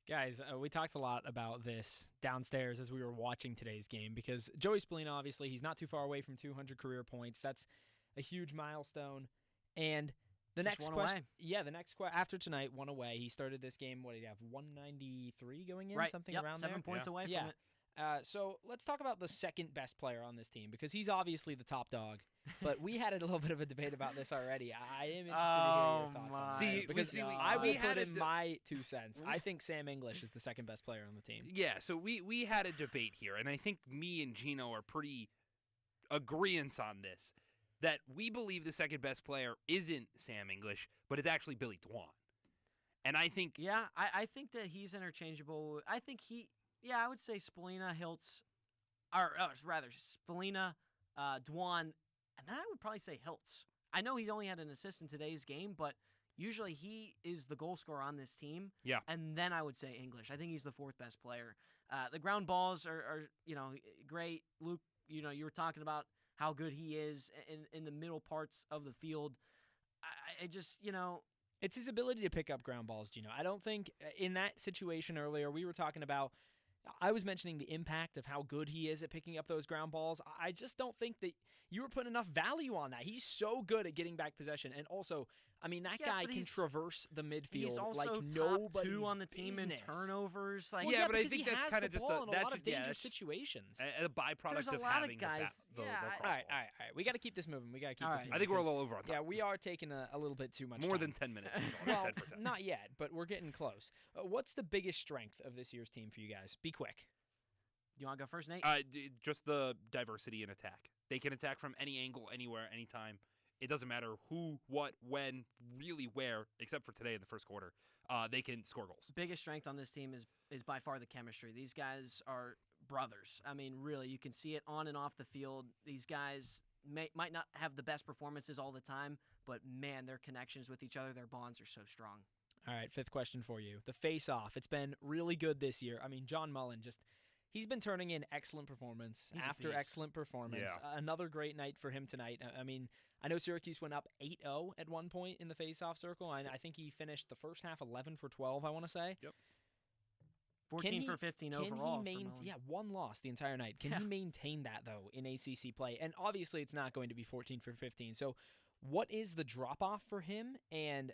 Guys, we talked a lot about this downstairs as we were watching today's game because Joey Spallina, obviously, he's not too far away from 200 career points. That's a huge milestone. And the next question, after tonight, 1 away. He started this game. What did he have? 193 going in, something around 7 there. 7 points away from it. So let's talk about the second best player on this team because he's obviously the top dog. But we had a little bit of a debate about this already. I am interested to hear your thoughts on that because I will put in my 2 cents. I think Sam English is the second best player on the team. Yeah. So we had a debate here, and I think me and Gino are pretty agreeance on this. That we believe the second best player isn't Sam English, but it's actually Billy Dwan. And I think... Yeah, I think that he's interchangeable. I think I would say Spallina, Hiltz, or rather Spallina, Dwan, and then I would probably say Hiltz. I know he only had an assist in today's game, but usually he is the goal scorer on this team. Yeah. And then I would say English. I think he's the 4th best player. The ground balls are great. Luke, you were talking about how good he is in the middle parts of the field. I just, It's his ability to pick up ground balls, Gino. I don't think in that situation earlier, we were talking about, I was mentioning the impact of how good he is at picking up those ground balls. I just don't think that you were putting enough value on that. He's so good at getting back possession. And also, I mean, that Yeah, guy but can he's- traverse the midfield He's also like top nobody's 2 on the team business. in turnovers. Like, Well, Yeah, but I because think he that's has kinda the just ball a- in a that's lot of just- yeah, dangerous that's situations. a byproduct There's a of lot of having guys- the yeah, lacrosse All right, ball. all right. We got to keep this moving. We got to keep All this right. moving. I think we're a because- little over on time. Yeah, we are taking a little bit too much More time. than 10 minutes. Well, 10 for 10. not yet, but we're getting close. What's the biggest strength of this year's team for you guys? Be quick. you want to go first, Nate? Just the diversity in attack. They can attack from any angle, anywhere, anytime. It doesn't matter who, what, when, really where, except for today in the first quarter. They can score goals. Biggest strength on this team is by far the chemistry. These guys are brothers. I mean, really, you can see it on and off the field. These guys might not have the best performances all the time, but man, their connections with each other, their bonds are so strong. All right, fifth question for you. The face-off. It's been really good this year. I mean, John Mullen he's been turning in excellent performance He's a after beast. excellent performance. Yeah. Another great night for him tonight. I mean, I know Syracuse went up 8-0 at one point in the face-off circle. I think he finished the first half 11 for 12, I want to say. Yep. 14 for 15 overall. for Mullen. Yeah, one loss the entire night. Can he maintain that, though, in ACC play? And obviously it's not going to be 14 for 15. So what is the drop-off for him? And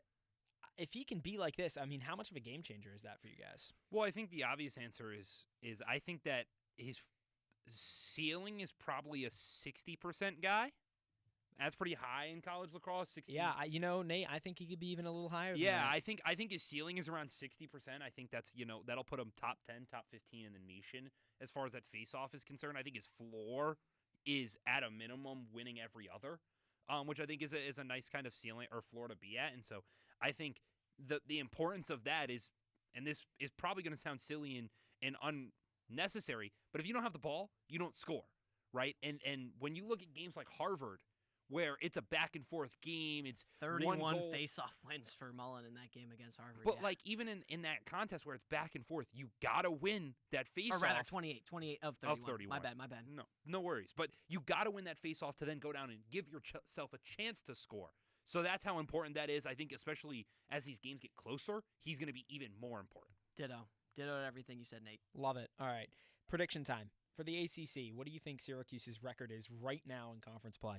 if he can be like this, I mean, how much of a game changer is that for you guys? Well, I think the obvious answer is I think that his ceiling is probably a 60% guy. That's pretty high in college lacrosse. 60. Yeah, Nate, I think he could be even a little higher than Yeah, that. I think his ceiling is around 60%. I think that's that'll put him top 10, top 15 in the nation as far as that face-off is concerned. I think his floor is at a minimum winning every other, which I think is a nice kind of ceiling or floor to be at. And so I think the importance of that is, and this is probably going to sound silly and unnecessary, but if you don't have the ball, you don't score, right? And when you look at games like Harvard, where it's a back and forth game, it's 31 one goal. face-off wins for Mullen in that game against Harvard. But yeah. like even in that contest where it's back and forth, you gotta win that face-off. Or rather, 28 of 31. Of 31. My bad. No worries. But you gotta win that face-off to then go down and give yourself a chance to score. So that's how important that is. I think especially as these games get closer, he's gonna be even more important. Ditto to everything you said, Nate. Love it. All right, prediction time. For the ACC, what do you think Syracuse's record is right now in conference play?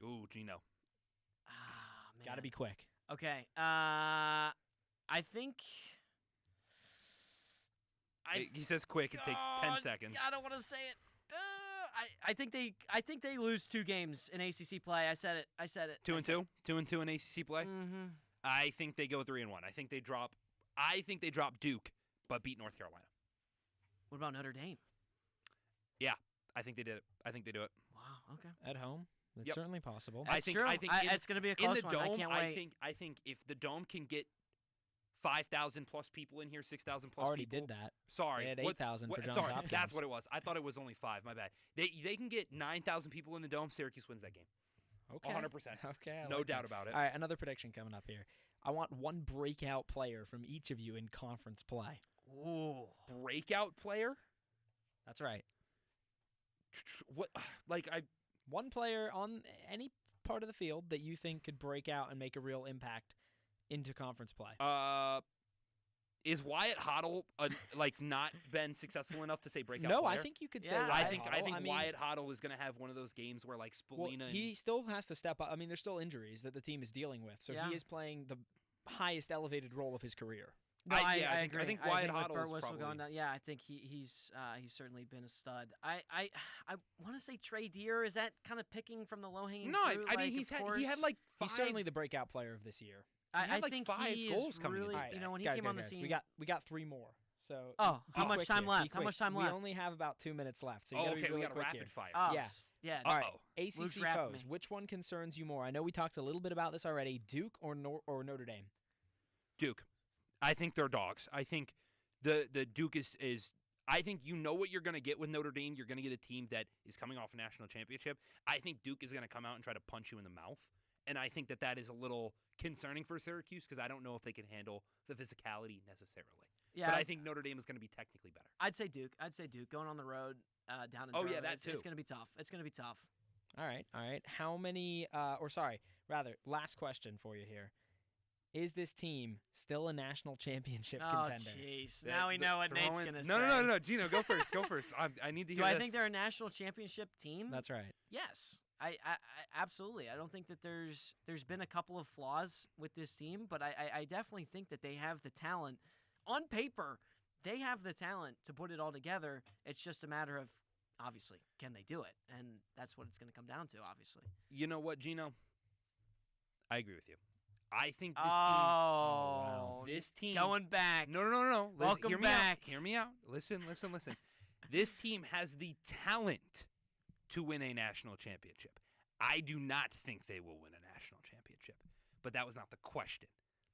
Ooh, Gino. Man. Got to be quick. Okay. I think. He says quick. It takes 10 seconds. I don't want to say it. I think they lose 2 games in ACC play. I said it. 2 and 2. 2 and 2 in ACC play. Mm-hmm. I think they go 3 and 1. I think they drop Duke, but beat North Carolina. What about Notre Dame? Yeah, I think they did it. I think they do it. Wow. Okay. At home, it's Yep. certainly possible. That's true. It's going to be a close in the one. dome, I can't wait. I think if the dome can get 5,000 plus people in here, 6,000 plus Already people. did that. Sorry, They had what- 8,000 for Johns Sorry, Hopkins. that's what it was. I thought it was only 5. My bad. They can get 9,000 people in the dome. Syracuse wins that game. Okay. 100%. Okay. I No like doubt that. about it. All right, another prediction coming up here. I want one breakout player from each of you in conference play. Ooh. Breakout player? That's right. What? One player on any part of the field that you think could break out and make a real impact into conference play. Is Wyatt Hoddle not been successful enough to say breakout No, player? I think you could say Yeah, Wyatt I think Hoddle. Wyatt Hoddle is going to have one of those games where like Well, Spallina. he still has to step up. I mean, there's still injuries that the team is dealing with, so Yeah. he is playing the highest elevated role of his career. No, I I think agree. Wyatt with Hoddle Burt is Whistle probably- going down. Yeah, I think he's certainly been a stud. I want to say Trey Deer. Is that kind of picking from the low hanging No, fruit? I mean Like, he of had course. like 5. He's certainly the breakout player of this year. he had I like think 5 he goals is coming in. really. All right, You know, when he Guys, came on the guys, scene. we got 3 more. So Oh, be how much quick time here, left? be How quick. much time we left? only have about 2 minutes left, so you Oh, gotta be okay, we really got a quick rapid here. fire. Oh, Yeah. yeah. All right, Uh-oh. ACC wrapping foes. me. Which one concerns you more? I know we talked a little bit about this already. Duke or Notre Dame? Duke. I think they're dogs. I think the Duke is I think you know what you're going to get with Notre Dame. You're going to get a team that is coming off a national championship. I think Duke is going to come out and try to punch you in the mouth. And I think that is a little concerning for Syracuse because I don't know if they can handle the physicality necessarily. Yeah, but I think Notre Dame is going to be technically better. I'd say Duke. Going on the road down in Oh, Durham. yeah, that It's too. going to be tough. It's going to be tough. All right. How many? Last question for you here. Is this team still a national championship Oh, contender? jeez. Now we know what Nate's going to say. No. Gino, go first. Go first. I need to hear Do I this. think they're a national championship team? That's right. Yes. I absolutely. I don't think that there's been a couple of flaws with this team, but I definitely think that they have the talent. On paper, they have the talent to put it all together. It's just a matter of, obviously, can they do it? And that's what it's going to come down to, obviously. You know what, Gino? I agree with you. I think this this team going back. No. Listen, Welcome back. Hear me out. Listen. This team has the talent to win a national championship. I do not think they will win a national championship, but that was not the question.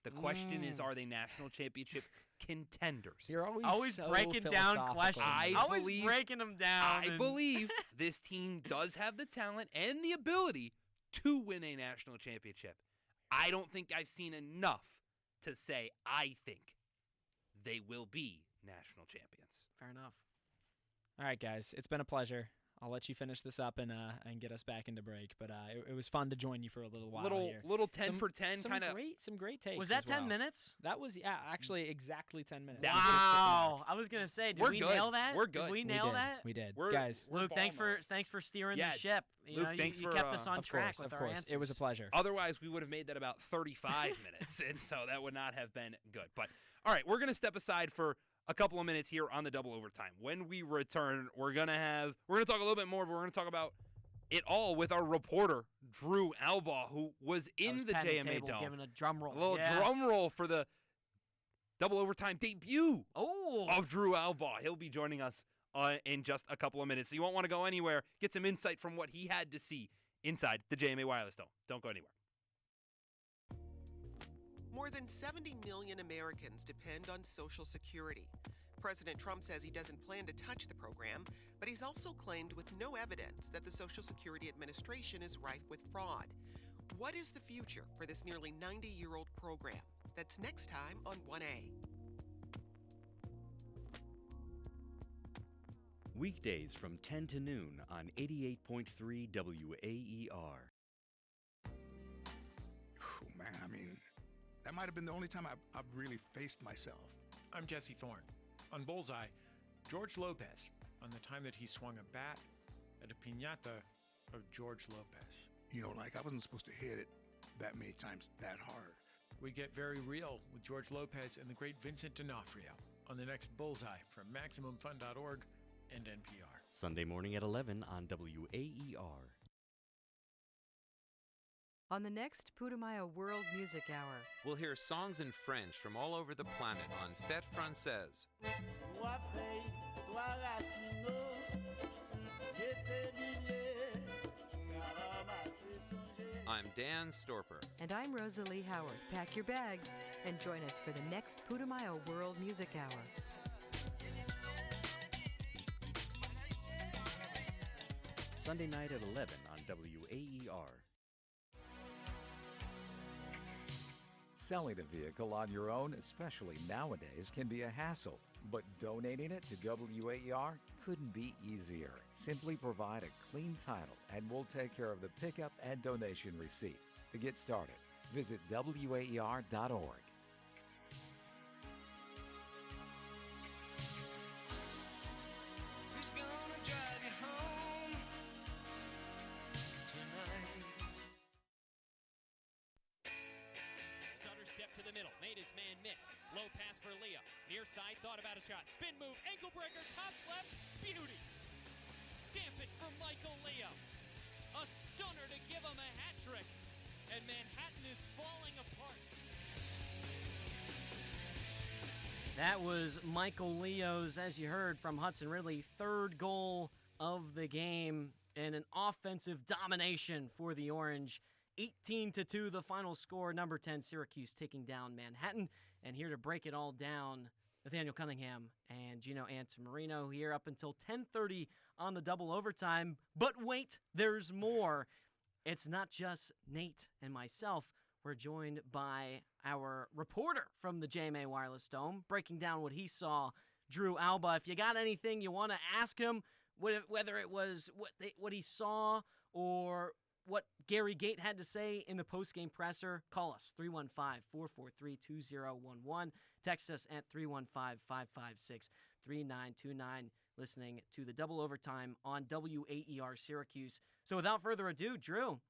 The question is, are they national championship contenders? You're always so breaking down questions. Always breaking them down. I believe this team does have the talent and the ability to win a national championship. I don't think I've seen enough to say I think they will be national champions. Fair enough. All right, guys, it's been a pleasure. I'll let you finish this up and get us back into break. But it was fun to join you for a little while here. Little 10 for 10 kind of. Some great takes. Was that as well. 10 minutes? That was, actually exactly 10 minutes. Wow. I was going to say, did we nail that? We're good. Did we nail that? We did. Guys. Luke, thanks for steering the ship. Luke, thanks for kept us on track of with our course. answers. It was a pleasure. Otherwise, we would have made that about 35 minutes, and so that would not have been good. But, all right, we're going to step aside for a couple of minutes here on the double overtime. When we return, we're going to talk a little bit more, but we're going to talk about it all with our reporter, Drew Albaugh, who was in the JMA Dome. Giving a drum roll. A little drum roll for the double overtime debut of Drew Albaugh. He'll be joining us in just a couple of minutes. So you won't want to go anywhere. Get some insight from what he had to see inside the JMA Wireless Dome. Don't go anywhere. More than 70 million Americans depend on Social Security. President Trump says he doesn't plan to touch the program, but he's also claimed with no evidence that the Social Security Administration is rife with fraud. What is the future for this nearly 90-year-old program? That's next time on 1A. Weekdays from 10 to noon on 88.3 WAER. Man, I mean, that might have been the only time I've really faced myself. I'm Jesse Thorne. On Bullseye, George Lopez, on the time that he swung a bat at a piñata of George Lopez. You know, like I wasn't supposed to hit it that many times that hard. We get very real with George Lopez and the great Vincent D'Onofrio on the next Bullseye from MaximumFun.org and NPR. Sunday morning at 11 on WAER. On the next Putumayo World Music Hour, we'll hear songs in French from all over the planet on Fête Française. I'm Dan Storper. And I'm Rosalie Howard. Pack your bags and join us for the next Putumayo World Music Hour. Sunday night at 11 on WAER. Selling a vehicle on your own, especially nowadays, can be a hassle, but donating it to WAER couldn't be easier. Simply provide a clean title and we'll take care of the pickup and donation receipt. To get started, visit WAER.org. Low pass for Leah. Near side, thought about a shot. Spin move, ankle breaker, top left, beauty. Stamp it for Michael Leah. A stunner to give him a hat trick. And Manhattan is falling apart. That was Michael Leo's, as you heard from Hudson Ridley, third goal of the game and an offensive domination for the Orange. 18-2, the final score. Number 10, Syracuse taking down Manhattan. And here to break it all down, Nathaniel Cunningham and Gino Antamarino here up until 10:30 on the double overtime. But wait, there's more. It's not just Nate and myself. We're joined by our reporter from the JMA Wireless Dome, breaking down what he saw, Drew Albaugh. If you got anything you want to ask him, whether it was what he saw or what Gary Gate had to say in the postgame presser, call us, 315-443-2011. Text us at 315-556-3929. Listening to the double overtime on WAER Syracuse. So without further ado, Drew,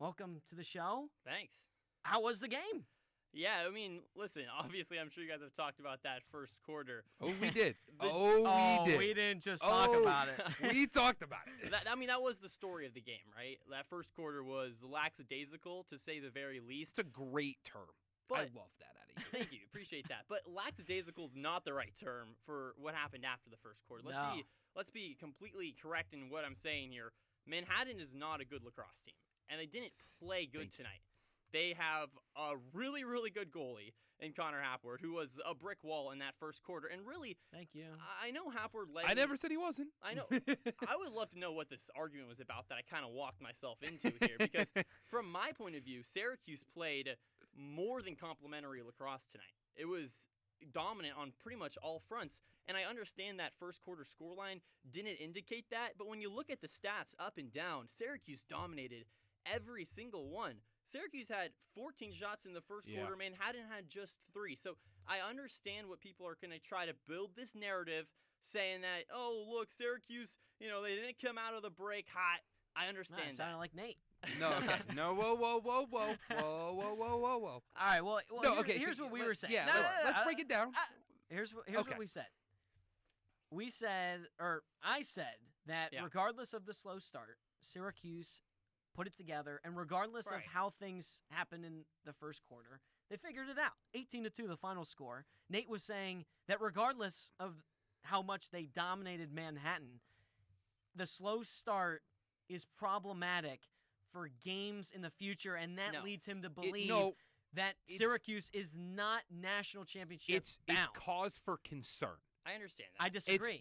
welcome to the show. Thanks. How was the game? Yeah, I mean, listen, obviously I'm sure you guys have talked about that first quarter. Oh, we did. We didn't just talk about it. We talked about it. That was the story of the game, right? That first quarter was lackadaisical, to say the very least. It's a great term. But, I love that out of you. Thank you. Appreciate that. But lackadaisical is not the right term for what happened after the first quarter. Let's be completely correct in what I'm saying here. Manhattan is not a good lacrosse team, and they didn't play good tonight. They have a really, really good goalie in Connor Hapward, who was a brick wall in that first quarter. And really, thank you. I know Hapward led. I never said he wasn't. I know. I would love to know what this argument was about that I kind of walked myself into here, because from my point of view, Syracuse played more than complimentary lacrosse tonight. It was dominant on pretty much all fronts, and I understand that first quarter scoreline didn't indicate that, but when you look at the stats up and down, Syracuse dominated every single one. Syracuse had 14 shots in the first quarter. Manhattan had just 3. So I understand what people are going to try to build this narrative, saying that, oh, look, Syracuse, they didn't come out of the break hot. I understand that. Sounded like Nate. No, okay. No, whoa. All right, well here's what we were saying. Yeah, let's break it down. Here's what we said. We said, or I said, that regardless of the slow start, Syracuse put it together, and regardless of how things happened in the first quarter, they figured it out. 18-2, the final score. Nate was saying that regardless of how much they dominated Manhattan, the slow start is problematic for games in the future, and that leads him to believe that Syracuse is not national championship bound. It's cause for concern. I understand that. I disagree.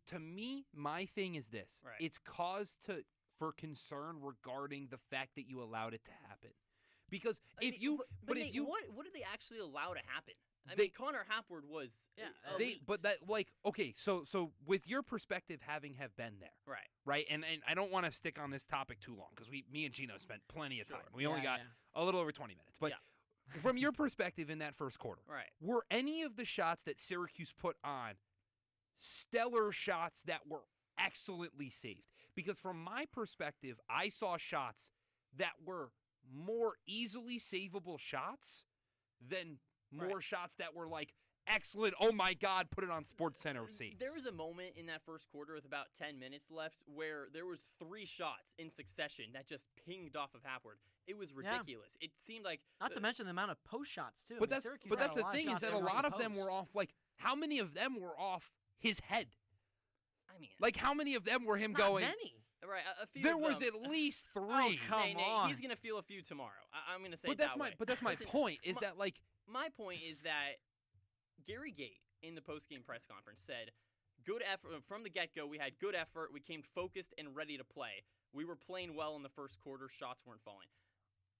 To me, my thing is this. Right. It's cause for concern regarding the fact that you allowed it to happen. Because what did they actually allow to happen? I mean, Connor Hapward was so with your perspective having been there, right, and I don't want to stick on this topic too long because me and Gino spent plenty of time. We only got a little over 20 minutes, but from your perspective in that first quarter, were any of the shots that Syracuse put on stellar shots that were excellently saved? Because from my perspective, I saw shots that were more easily savable shots than more shots that were like excellent. Oh my God, put it on SportsCenter saves. There was a moment in that first quarter with about 10 minutes left where there was 3 shots in succession that just pinged off of Hapward. It was ridiculous. It seemed like not to mention the amount of post shots too. But that's the thing is that a lot of them were off. Like how many of them were off his head? I mean, like how many of them were him not going? Many. Right, a few. There of was them. at least 3. Oh, come on. He's gonna feel a few tomorrow. I'm gonna say. But that's my point. Is that like my point is that Gary Gate in the post-game press conference said, "Good effort from the get-go. We had good effort. We came focused and ready to play. We were playing well in the first quarter. Shots weren't falling."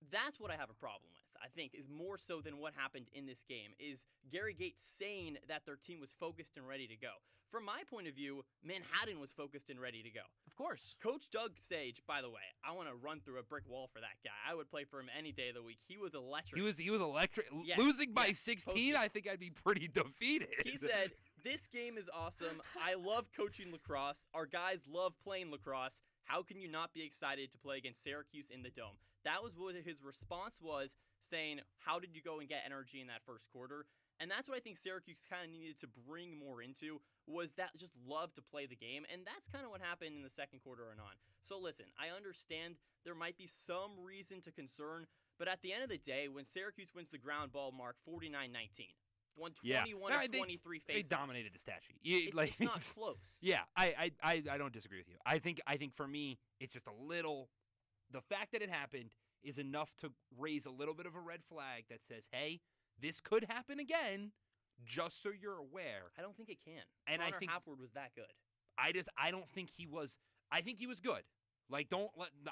That's what I have a problem with, I think, is more so than what happened in this game, is Gary Gate saying that their team was focused and ready to go. From my point of view, Manhattan was focused and ready to go. Of course. Coach Doug Sage, by the way, I want to run through a brick wall for that guy. I would play for him any day of the week. He was electric. He was electric. Yes, Losing by 16, I think I'd be pretty defeated. He said, "This game is awesome. I love coaching lacrosse. Our guys love playing lacrosse. How can you not be excited to play against Syracuse in the Dome?" That was what his response was, saying, how did you go and get energy in that first quarter? And that's what I think Syracuse kind of needed to bring more into, was that just love to play the game. And that's kind of what happened in the second quarter and on. So listen, I understand there might be some reason to concern, but at the end of the day, when Syracuse wins the ground ball mark 49-19, won 21 of 23 faces. They dominated the stat sheet. It's not close. Yeah, I don't disagree with you. I think for me, it's just a little. The fact that it happened is enough to raise a little bit of a red flag that says, hey, this could happen again, just so you're aware. I don't think it can. And Connor I think Hapward was that good. I don't think he was. I think he was good. Like,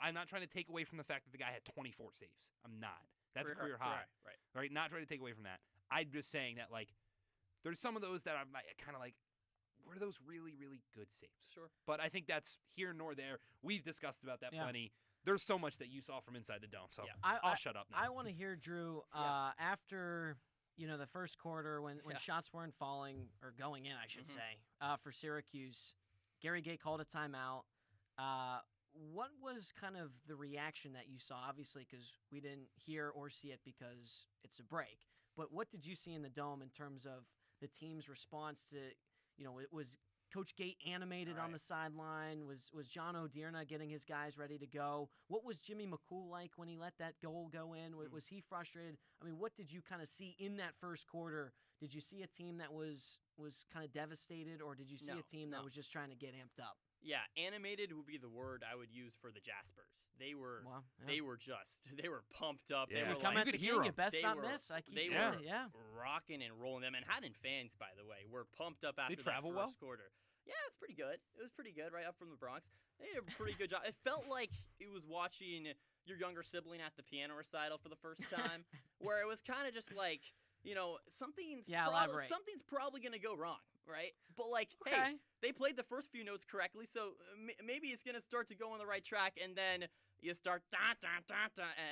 I'm not trying to take away from the fact that the guy had 24 saves. I'm not. That's a career high. Right. Not trying to take away from that. I'm just saying that, like, there's some of those that I'm kind of like, were those really, really good saves? Sure. But I think that's here nor there. We've discussed about that plenty. There's so much that you saw from inside the dome, so I'll shut up now. I want to hear, Drew, after the first quarter when shots weren't falling, or going in, I should say, for Syracuse, Gary Gate called a timeout. what was kind of the reaction that you saw? Obviously, because we didn't hear or see it because it's a break. But what did you see in the Dome in terms of the team's response to, was Coach Gate animated on the sideline? Was John O'Dearna getting his guys ready to go? What was Jimmy McCool like when he let that goal go in? Was he frustrated? I mean, what did you kind of see in that first quarter? Did you see a team that was kind of devastated, or did you see a team that was just trying to get amped up? Yeah, animated would be the word I would use for the Jaspers. They were they were pumped up. Yeah. They were come like, at the king, you best not miss. I keep saying it, yeah. Rocking and rolling. The Manhattan fans, by the way, were pumped up after They travel that first well? quarter. Yeah, it's pretty good. It was pretty good right up from the Bronx. They did a pretty good job. It felt like it was watching your younger sibling at the piano recital for the first time, where it was kind of just like, something's probably going to go wrong, right? But hey, they played the first few notes correctly, so maybe it's going to start to go on the right track, and then you start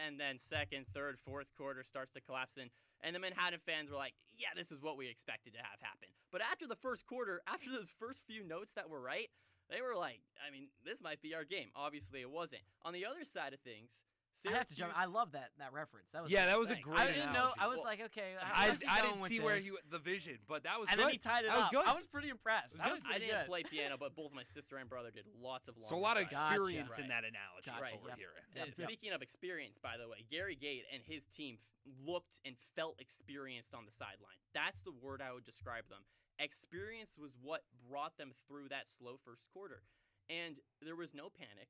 and then second, third, fourth quarter starts to collapse in, and the Manhattan fans were like, yeah, this is what we expected to have happen. But after the first quarter, after those first few notes that were right, they were like, I mean, this might be our game. Obviously, it wasn't. On the other side of things, I have to jump. I love that reference. That was that was a great I didn't know. analogy. I was like, okay. I didn't see where the vision, but that was and good. then he tied it that up. Was good. I was pretty impressed. I didn't play piano, but both my sister and brother did lots of. So a lot of experience right. in that analogy. Right. That's what we're hearing. Speaking of experience, by the way, Gary Gate and his team looked and felt experienced on the sideline. That's the word I would describe them. Experience was what brought them through that slow first quarter, and there was no panic.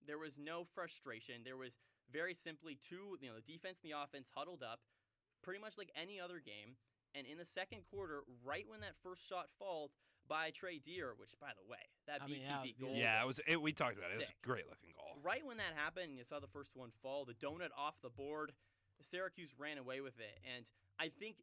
There was no frustration. There was very simply the defense and the offense huddled up, pretty much like any other game. And in the second quarter, right when that first shot falled by Trey Deer, which, by the way, that BTB goal. Yeah, we talked about it. It was a great looking goal. Right when that happened, and you saw the first one fall, the donut off the board, Syracuse ran away with it. And I think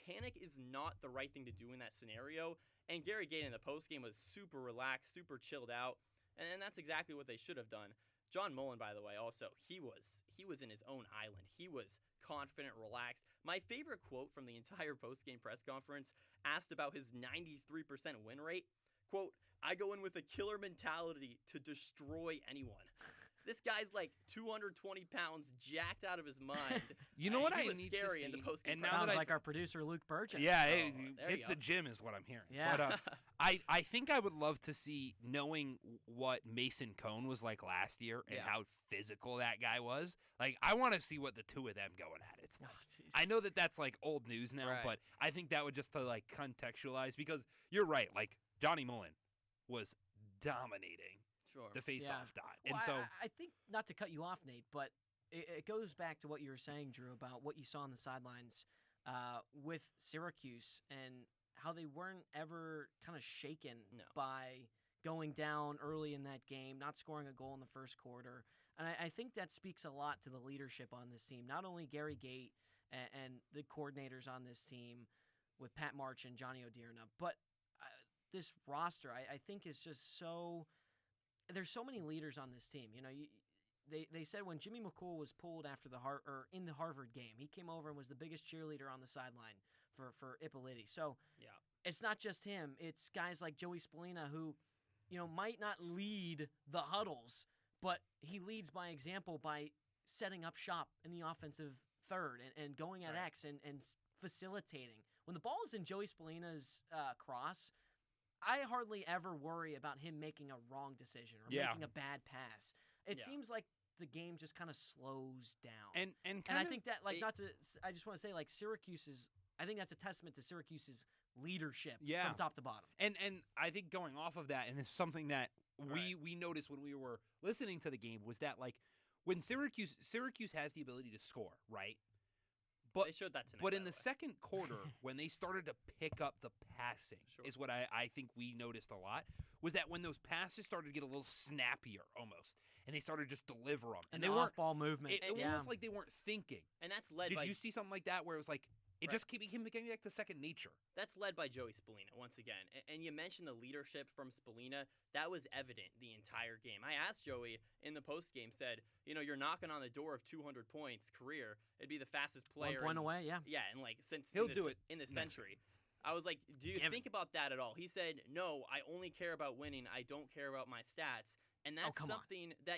panic is not the right thing to do in that scenario. And Gary Gate in the postgame was super relaxed, super chilled out. And that's exactly what they should have done. John Mullen, by the way, also, he was in his own island. He was confident, relaxed. My favorite quote from the entire postgame press conference asked about his 93% win rate. Quote, I go in with a killer mentality to destroy anyone. This guy's like 220 pounds, jacked out of his mind. You know what he I was need scary to in see? the postgame And sounds like our producer Luke Burgess. Yeah, hits the gym is what I'm hearing. Yeah. But I think I would love to see, knowing what Mason Cone was like last year and how physical that guy was. Like, I want to see what the two of them going at it's like. I know that's like old news now, but I think that would just to like contextualize, because you're right. Like, Johnny Mullen was dominating the face-off dot. Well, and so I think, not to cut you off, Nate, but it goes back to what you were saying, Drew, about what you saw on the sidelines with Syracuse and how they weren't ever kind of shaken by going down early in that game, not scoring a goal in the first quarter. And I think that speaks a lot to the leadership on this team. Not only Gary Gate and the coordinators on this team with Pat March and Johnny O'Dearna, but this roster, I think, is just so... There's so many leaders on this team. They said when Jimmy McCool was pulled after in the Harvard game, he came over and was the biggest cheerleader on the sideline for Ippoliti. So it's not just him. It's guys like Joey Spallina who, might not lead the huddles, but he leads by example by setting up shop in the offensive third and going at X and facilitating. When the ball is in Joey Spallina's cross, I hardly ever worry about him making a wrong decision or making a bad pass. It seems like the game just kind of slows down. And I think that, like, I just want to say, like, I think that's a testament to Syracuse's leadership from top to bottom. And I think going off of that, and it's something that we noticed when we were listening to the game, was that, like, when Syracuse has the ability to score, right? But they showed that tonight. But in the second quarter, when they started to pick up the passing, is what I think we noticed a lot, was that when those passes started to get a little snappier almost, and they started to just deliver them. And they the weren't off-ball movement. It almost like they weren't thinking. And that's led Did by... you see something like that where it was like, it just became back to second nature? That's led by Joey Spallina, once again. And you mentioned the leadership from Spallina. That was evident the entire game. I asked Joey in the postgame, said, you're knocking on the door of 200 points career. It'd be the fastest player. 1 point away, yeah. Yeah, and like since he'll do it in the century. I was like, do you think about that at all? He said, no, I only care about winning. I don't care about my stats. And that's come on. something that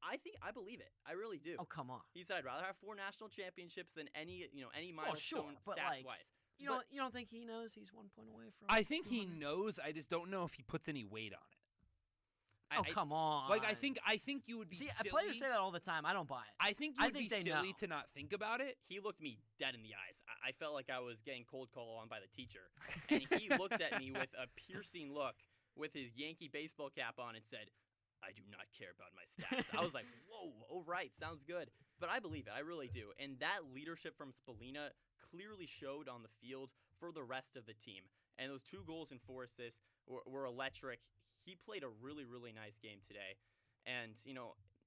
I believe it. I really do. Oh, come on. He said, I'd rather have 4 national championships than any milestone sure, but stats-wise. You don't think he knows he's 1 point away from? I think 200? he knows. I just don't know if he puts any weight on it. Come on. Like I think you would be See, silly. players say that all the time. I don't buy it. I think you would be they silly know. to not think about it. He looked me dead in the eyes. I felt like I was getting cold call on by the teacher. And he looked at me with a piercing look with his Yankee baseball cap on and said, I do not care about my stats. I was like, whoa, all right, sounds good. But I believe it. I really do. And that leadership from Spallina clearly showed on the field for the rest of the team. And those 2 goals and 4 assists were electric. He played a really, really nice game today. And,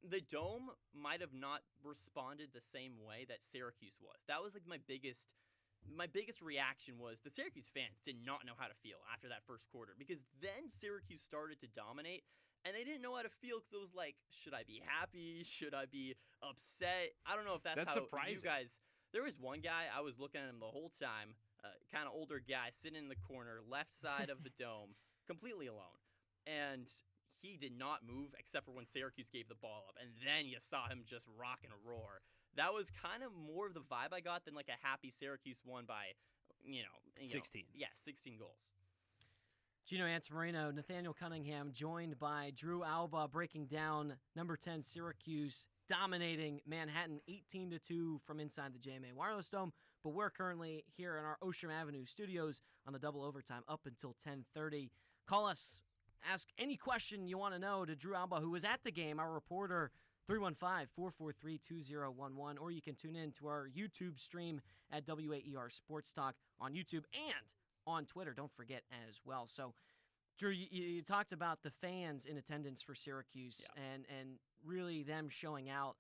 the Dome might have not responded the same way that Syracuse was. That was like my biggest reaction was the Syracuse fans did not know how to feel after that first quarter, because then Syracuse started to dominate and they didn't know how to feel, because it was like, should I be happy? Should I be upset? I don't know if that's how surprising. You guys. There was one guy, I was looking at him the whole time, kind of older guy sitting in the corner, left side of the Dome, completely alone. And he did not move except for when Syracuse gave the ball up. And then you saw him just rock and roar. That was kind of more of the vibe I got than like a happy Syracuse won by, 16. Yeah, 16 goals. Gino Antamarino, Nathaniel Cunningham, joined by Drew Alba, breaking down number 10 Syracuse, dominating Manhattan 18-2 from inside the JMA Wireless Dome. But we're currently here in our Ocean Avenue studios on the double overtime up until 10:30. Call us, ask any question you want to know to Drew Alba, who was at the game, our reporter, 315-443-2011, or you can tune in to our YouTube stream at WAER Sports Talk on YouTube and on Twitter. Don't forget as well. So, Drew, you talked about the fans in attendance for Syracuse and really them showing out.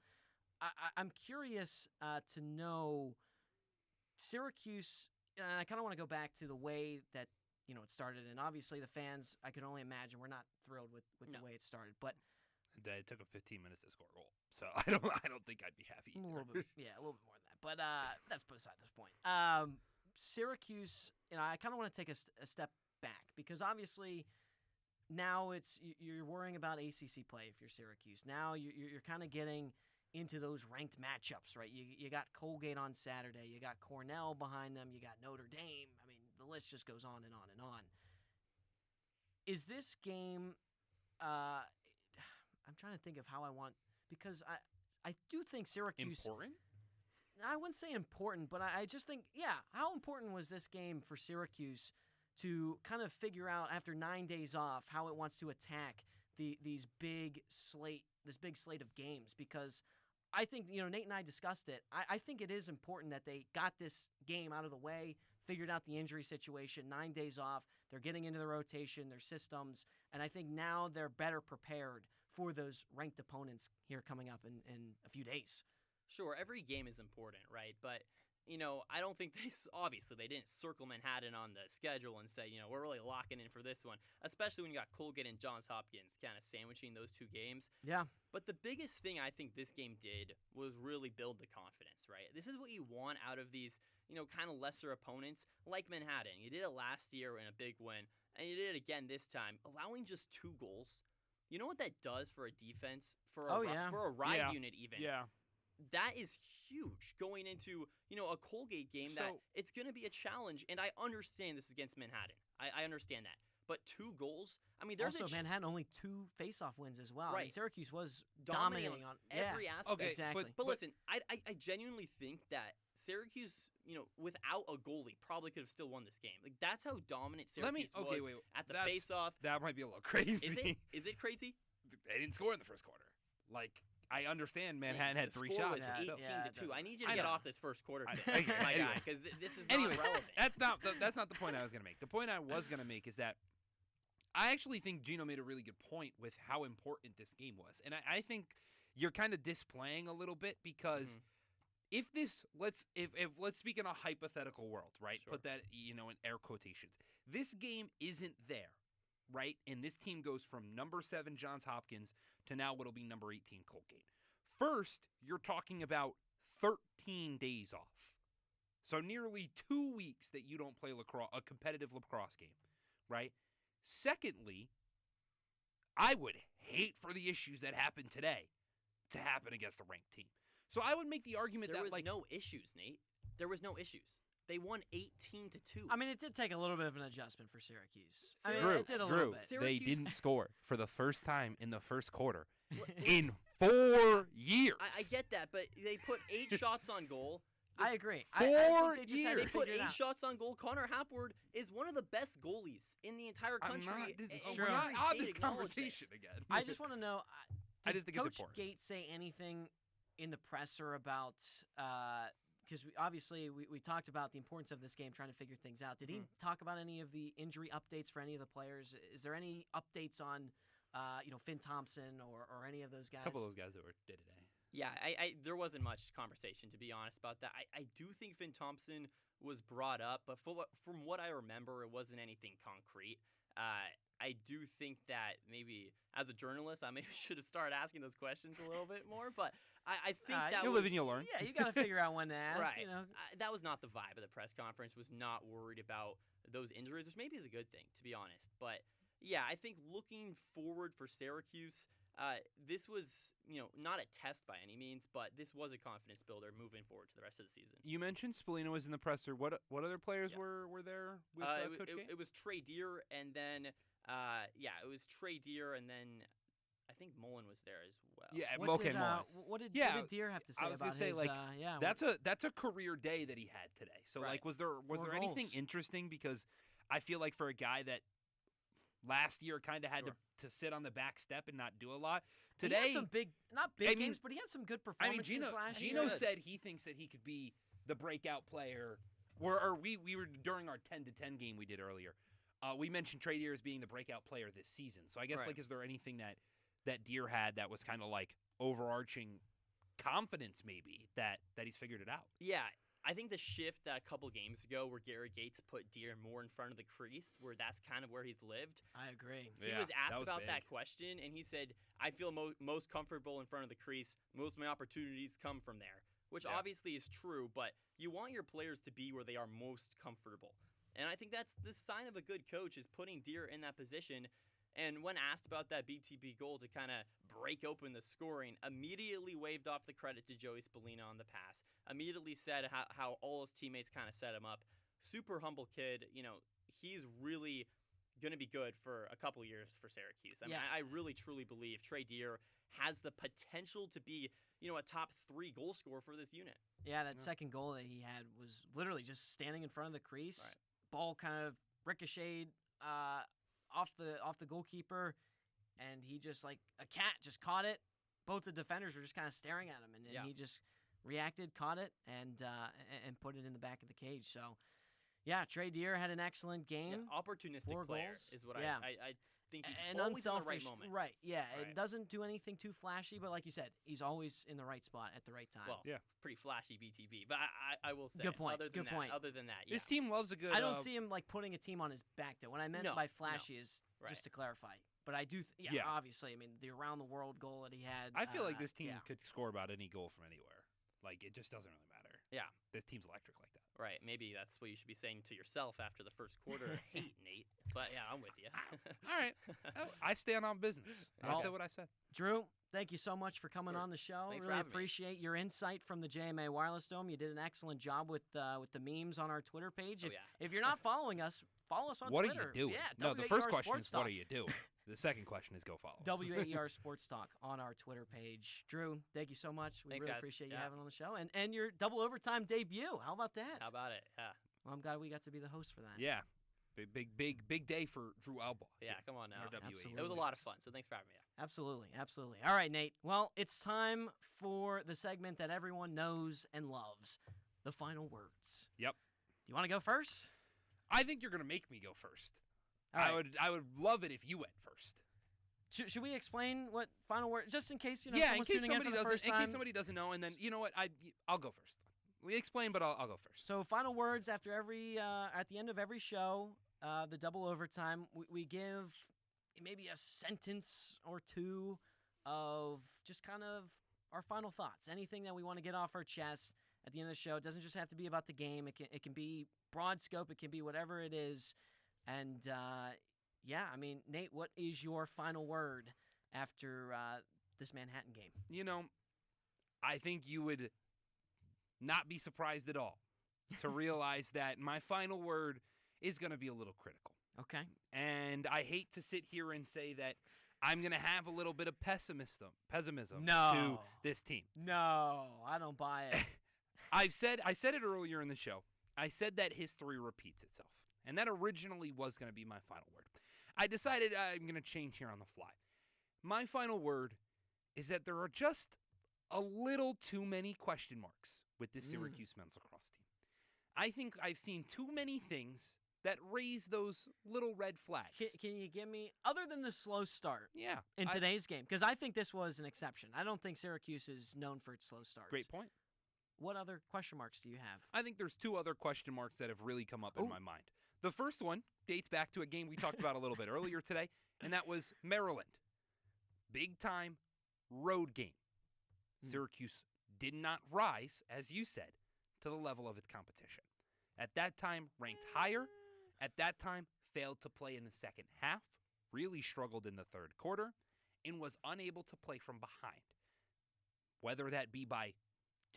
I'm curious to know Syracuse, and I kind of want to go back to the way that it started. And obviously the fans, I can only imagine, were not thrilled with the way it started. But it took them 15 minutes to score a goal, so I don't think I'd be happy either. A little bit more than that. But that's beside this point. Syracuse, I kind of want to take a step back, because obviously now you're worrying about ACC play if you're Syracuse. Now you're kind of getting into those ranked matchups, right? You got Colgate on Saturday, you got Cornell behind them, you got Notre Dame. I mean, the list just goes on and on and on. Is this game? I'm trying to think of how I want, because I do think Syracuse important. I wouldn't say important, but I just think, how important was this game for Syracuse to kind of figure out after 9 days off how it wants to attack this big slate of games? Because I think, Nate and I discussed it. I think it is important that they got this game out of the way, figured out the injury situation, 9 days off. They're getting into the rotation, their systems, and I think now they're better prepared for those ranked opponents here coming up in a few days. Sure, every game is important, right? But, I don't think obviously they didn't circle Manhattan on the schedule and say, we're really locking in for this one, especially when you got Colgate and Johns Hopkins kind of sandwiching those 2 games. Yeah. But the biggest thing I think this game did was really build the confidence, right? This is what you want out of these, kind of lesser opponents like Manhattan. You did it last year in a big win, and you did it again this time, allowing just 2 goals. You know what that does for a defense, for a ride unit even? Yeah. That is huge going into, a Colgate game that it's going to be a challenge. And I understand this is against Manhattan. I understand that. But 2 goals, I mean, there's also Manhattan only 2 face-off wins as well. Right. I mean, Syracuse was dominating on every aspect. Okay, exactly. But listen, I genuinely think that Syracuse, without a goalie, probably could have still won this game. Like, that's how dominant Syracuse was at the face-off. That might be a little crazy. Is it crazy? They didn't score in the first quarter. Like, I understand Manhattan had 3 shots. The score was 18-2. I need you to get off this first quarter thing, my guy, because this is not relevant. That's not the point I was going to make. The point I was going to make is that I actually think Gino made a really good point with how important this game was. And I think you're kind of displaying a little bit, because if let's speak in a hypothetical world, right? Sure. Put that, in air quotations. This game isn't there, right? And this team goes from number 7 Johns Hopkins to now what'll be number 18 Colgate. First, you're talking about 13 days off. So nearly 2 weeks that you don't play a competitive lacrosse game, right? Secondly, I would hate for the issues that happened today to happen against a ranked team. So I would make the argument there that was no issues, Nate. There was no issues. They won 18-2. I mean, it did take a little bit of an adjustment for Syracuse. I mean, Drew, it did a little bit. they didn't score for the first time in the first quarter in 4 years. I get that, but they put 8 shots on goal. I agree. 4 I think they They put 8 shots on goal. Connor Hapward is one of the best goalies in the entire country. We're not on this conversation again. I just want to know, I just think Coach it's important. Gates say anything in the presser about because obviously we talked about the importance of this game, trying to figure things out. Did he talk about any of the injury updates for any of the players? Is there any updates on Finn Thompson or any of those guys? A couple of those guys that were day-to-day. Yeah, there wasn't much conversation, to be honest, about that. I do think Finn Thompson was brought up, but from what I remember, it wasn't anything concrete. I do think that maybe as a journalist, I maybe should have started asking those questions a little bit more. But I think that you'll live and you'll learn. Yeah, you got to figure out when to ask. Right. You know, that was not the vibe of the press conference. Was not worried about those injuries, which maybe is a good thing, to be honest. But yeah, I think looking forward for Syracuse, this was not a test by any means, but this was a confidence builder moving forward to the rest of the season. You mentioned Spallino was in the presser. What other players were there with Coach Gates? It was Trey Deer, and then it was Trey Deer, and then I think Mullen was there as well. Yeah, what did Deer have to say about his? That's a career day that he had today. So was there anything interesting? Because I feel like for a guy that last year kind of had to sit on the back step and not do a lot. Today, he had some not big games, but he had some good performances last year. Gino said he thinks that he could be the breakout player. We were during our 10-10 game we did earlier. We mentioned Trey Deer as being the breakout player this season. So I guess is there anything that Deer had that was kind of like overarching confidence maybe that he's figured it out? Yeah. I think the shift that a couple games ago where Gary Gates put Deer more in front of the crease, where that's kind of where he's lived. I agree. He was asked about that question, and he said, I feel most comfortable in front of the crease. Most of my opportunities come from there, which obviously is true, but you want your players to be where they are most comfortable. And I think that's the sign of a good coach is putting Deer in that position. And when asked about that BTB goal to kind of break open the scoring, immediately waved off the credit to Joey Spallino on the pass. Immediately said how all his teammates kind of set him up. Super humble kid. He's really going to be good for a couple years for Syracuse. I mean, I really, truly believe Trey Deer has the potential to be, a top 3 goal scorer for this unit. Yeah, that second goal that he had was literally just standing in front of the crease. Right. Ball kind of ricocheted off the goalkeeper, and he just like a cat just caught it. Both the defenders were just kind of staring at him, and he just reacted, caught it, and put it in the back of the cage. So, yeah, Trey Deer had an excellent game. Yeah, opportunistic 4 player goals. is what I think he's and always in the unselfish, right moment. Right, yeah. It doesn't do anything too flashy, but like you said, he's always in the right spot at the right time. Well, pretty flashy BTB, but I will say. Good point. Other than that, This team loves a good... I don't see him like putting a team on his back, though. What I meant by flashy is, just to clarify, but I do, obviously, I mean, the around-the-world goal that he had. I feel like this team could score about any goal from anywhere. Like, it just doesn't really matter. Yeah. This team's electric like that. Right. Maybe that's what you should be saying to yourself after the first quarter. Hate, Nate. But, yeah, I'm with you. All right. I stand on business. I said what I said. Drew, thank you so much for coming on the show. Thanks really for having appreciate your insight from the JMA Wireless Dome. You did an excellent job with the memes on our Twitter page. If you're not following us, follow us on Twitter. Twitter. What are you doing? Yeah, no, the first question is, what are you doing? The second question is, go follow us. WAER Sports Talk on our Twitter page. Drew, thank you so much. We really appreciate you having on the show. And your double overtime debut. How about that? How about it? Yeah. Well, I'm glad we got to be the host for that. Yeah. Big day for Drew Albaugh. Yeah, come on now. Absolutely. It was a lot of fun, so thanks for having me. Absolutely. All right, Nate. Well, it's time for the segment that everyone knows and loves, the final words. Yep. Do you want to go first? I think you're going to make me go first. All right. I would love it if you went first. Should we explain what final word, just in case in case somebody doesn't know, and then you know what, I'll go first. We explain, but I'll go first. So final words after at the end of every show, the double overtime, we give maybe a sentence or two of just kind of our final thoughts. Anything that we want to get off our chest at the end of the show. It doesn't just have to be about the game. It can be broad scope. It can be whatever it is. And, I mean, Nate, what is your final word after this Manhattan game? You know, I think you would not be surprised at all to realize that my final word is going to be a little critical. Okay. And I hate to sit here and say that I'm going to have a little bit of pessimism No. to this team. No, I don't buy it. I said it earlier in the show. I said that history repeats itself. And that originally was going to be my final word. I decided I'm going to change here on the fly. My final word is that there are just a little too many question marks with this Syracuse men's lacrosse team. I think I've seen too many things that raise those little red flags. Can you give me, other than the slow start in I- today's game, because I think this was an exception. I don't think Syracuse is known for its slow starts. Great point. What other question marks do you have? I think there's two other question marks that have really come up in my mind. The first one dates back to a game we talked about a little bit earlier today, and that was Maryland. Big-time road game. Syracuse did not rise, as you said, to the level of its competition. At that time, ranked higher. At that time, failed to play in the second half, really struggled in the third quarter, and was unable to play from behind. Whether that be by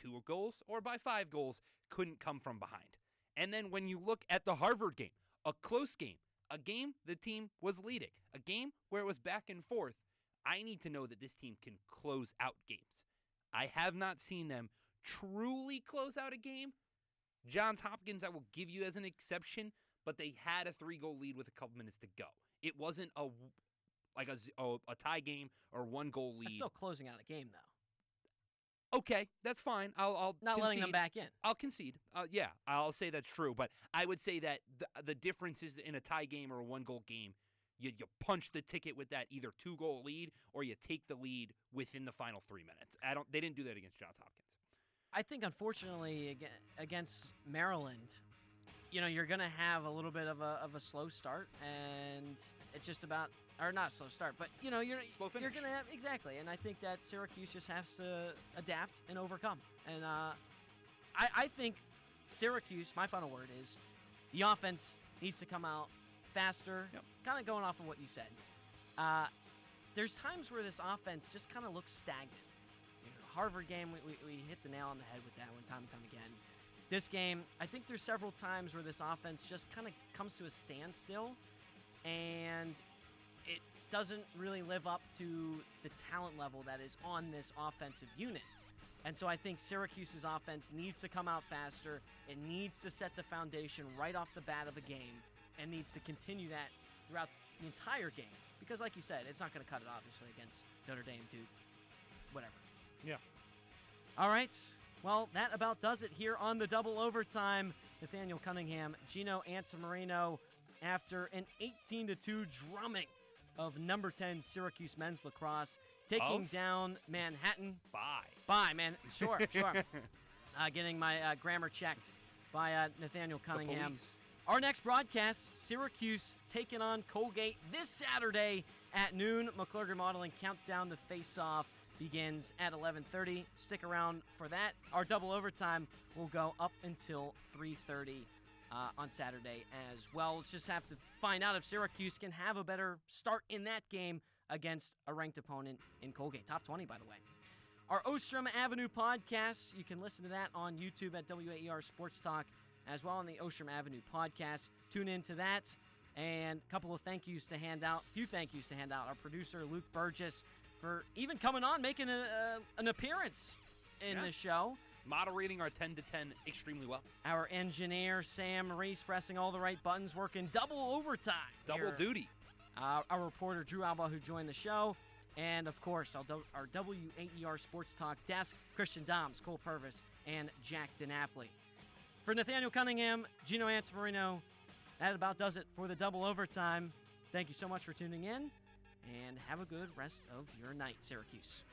2 goals or by 5 goals, couldn't come from behind. And then when you look at the Harvard game, a close game, a game the team was leading, a game where it was back and forth, I need to know that this team can close out games. I have not seen them truly close out a game. Johns Hopkins, I will give you as an exception, but they had a 3-goal lead with a couple minutes to go. It wasn't a tie game or 1-goal lead. That's still closing out a game, though. Okay, that's fine. I'll not concede. letting them back in. I'll concede. Yeah, I'll say that's true. But I would say that the difference is in a tie game or a 1-goal game, you punch the ticket with that either 2-goal lead or you take the lead within the final 3 minutes. They didn't do that against Johns Hopkins. I think, unfortunately, against Maryland, you're going to have a little bit of a slow start, and it's just about, or not slow start, but you're slow finish. You're going to have, exactly, and I think that Syracuse just has to adapt and overcome. And I think Syracuse, my final word is, the offense needs to come out faster. Kind of going off of what you said. There's times where this offense just kind of looks stagnant. Harvard game, we hit the nail on the head with that one time and time again. This game, I think there's several times where this offense just kind of comes to a standstill, and it doesn't really live up to the talent level that is on this offensive unit. And so I think Syracuse's offense needs to come out faster. It needs to set the foundation right off the bat of a game and needs to continue that throughout the entire game. Because like you said, it's not going to cut it, obviously, against Notre Dame, Duke, whatever. Yeah. All right. Well, that about does it here on the double overtime. Nathaniel Cunningham, Gino Antamarino, after an 18-2 drumming of number 10 Syracuse men's lacrosse, taking down Manhattan. Bye, man. Sure. Getting my grammar checked by Nathaniel Cunningham. Our next broadcast, Syracuse taking on Colgate this Saturday at noon. McCluger Modeling Countdown to Face-Off begins at 11:30. Stick around for that. Our double overtime will go up until 3:30 on Saturday as well. Let's just have to find out if Syracuse can have a better start in that game against a ranked opponent in Colgate. Top 20, by the way. Our Ostrom Avenue podcast, you can listen to that on YouTube at WAER Sports Talk, as well on the Ostrom Avenue podcast. Tune into that. And a couple of thank yous to hand out. Few thank yous to hand out. Our producer, Luke Burgess, for even coming on, making an appearance in the show. Moderating our 10 to 10 extremely well. Our engineer, Sam Reese, pressing all the right buttons, working double overtime. Double duty. Our reporter, Drew Alba, who joined the show. And, of course, our WAER Sports Talk desk, Christian Doms, Cole Purvis, and Jack DiNapoli. For Nathaniel Cunningham, Gino Antamarino, that about does it for the double overtime. Thank you so much for tuning in, and have a good rest of your night, Syracuse.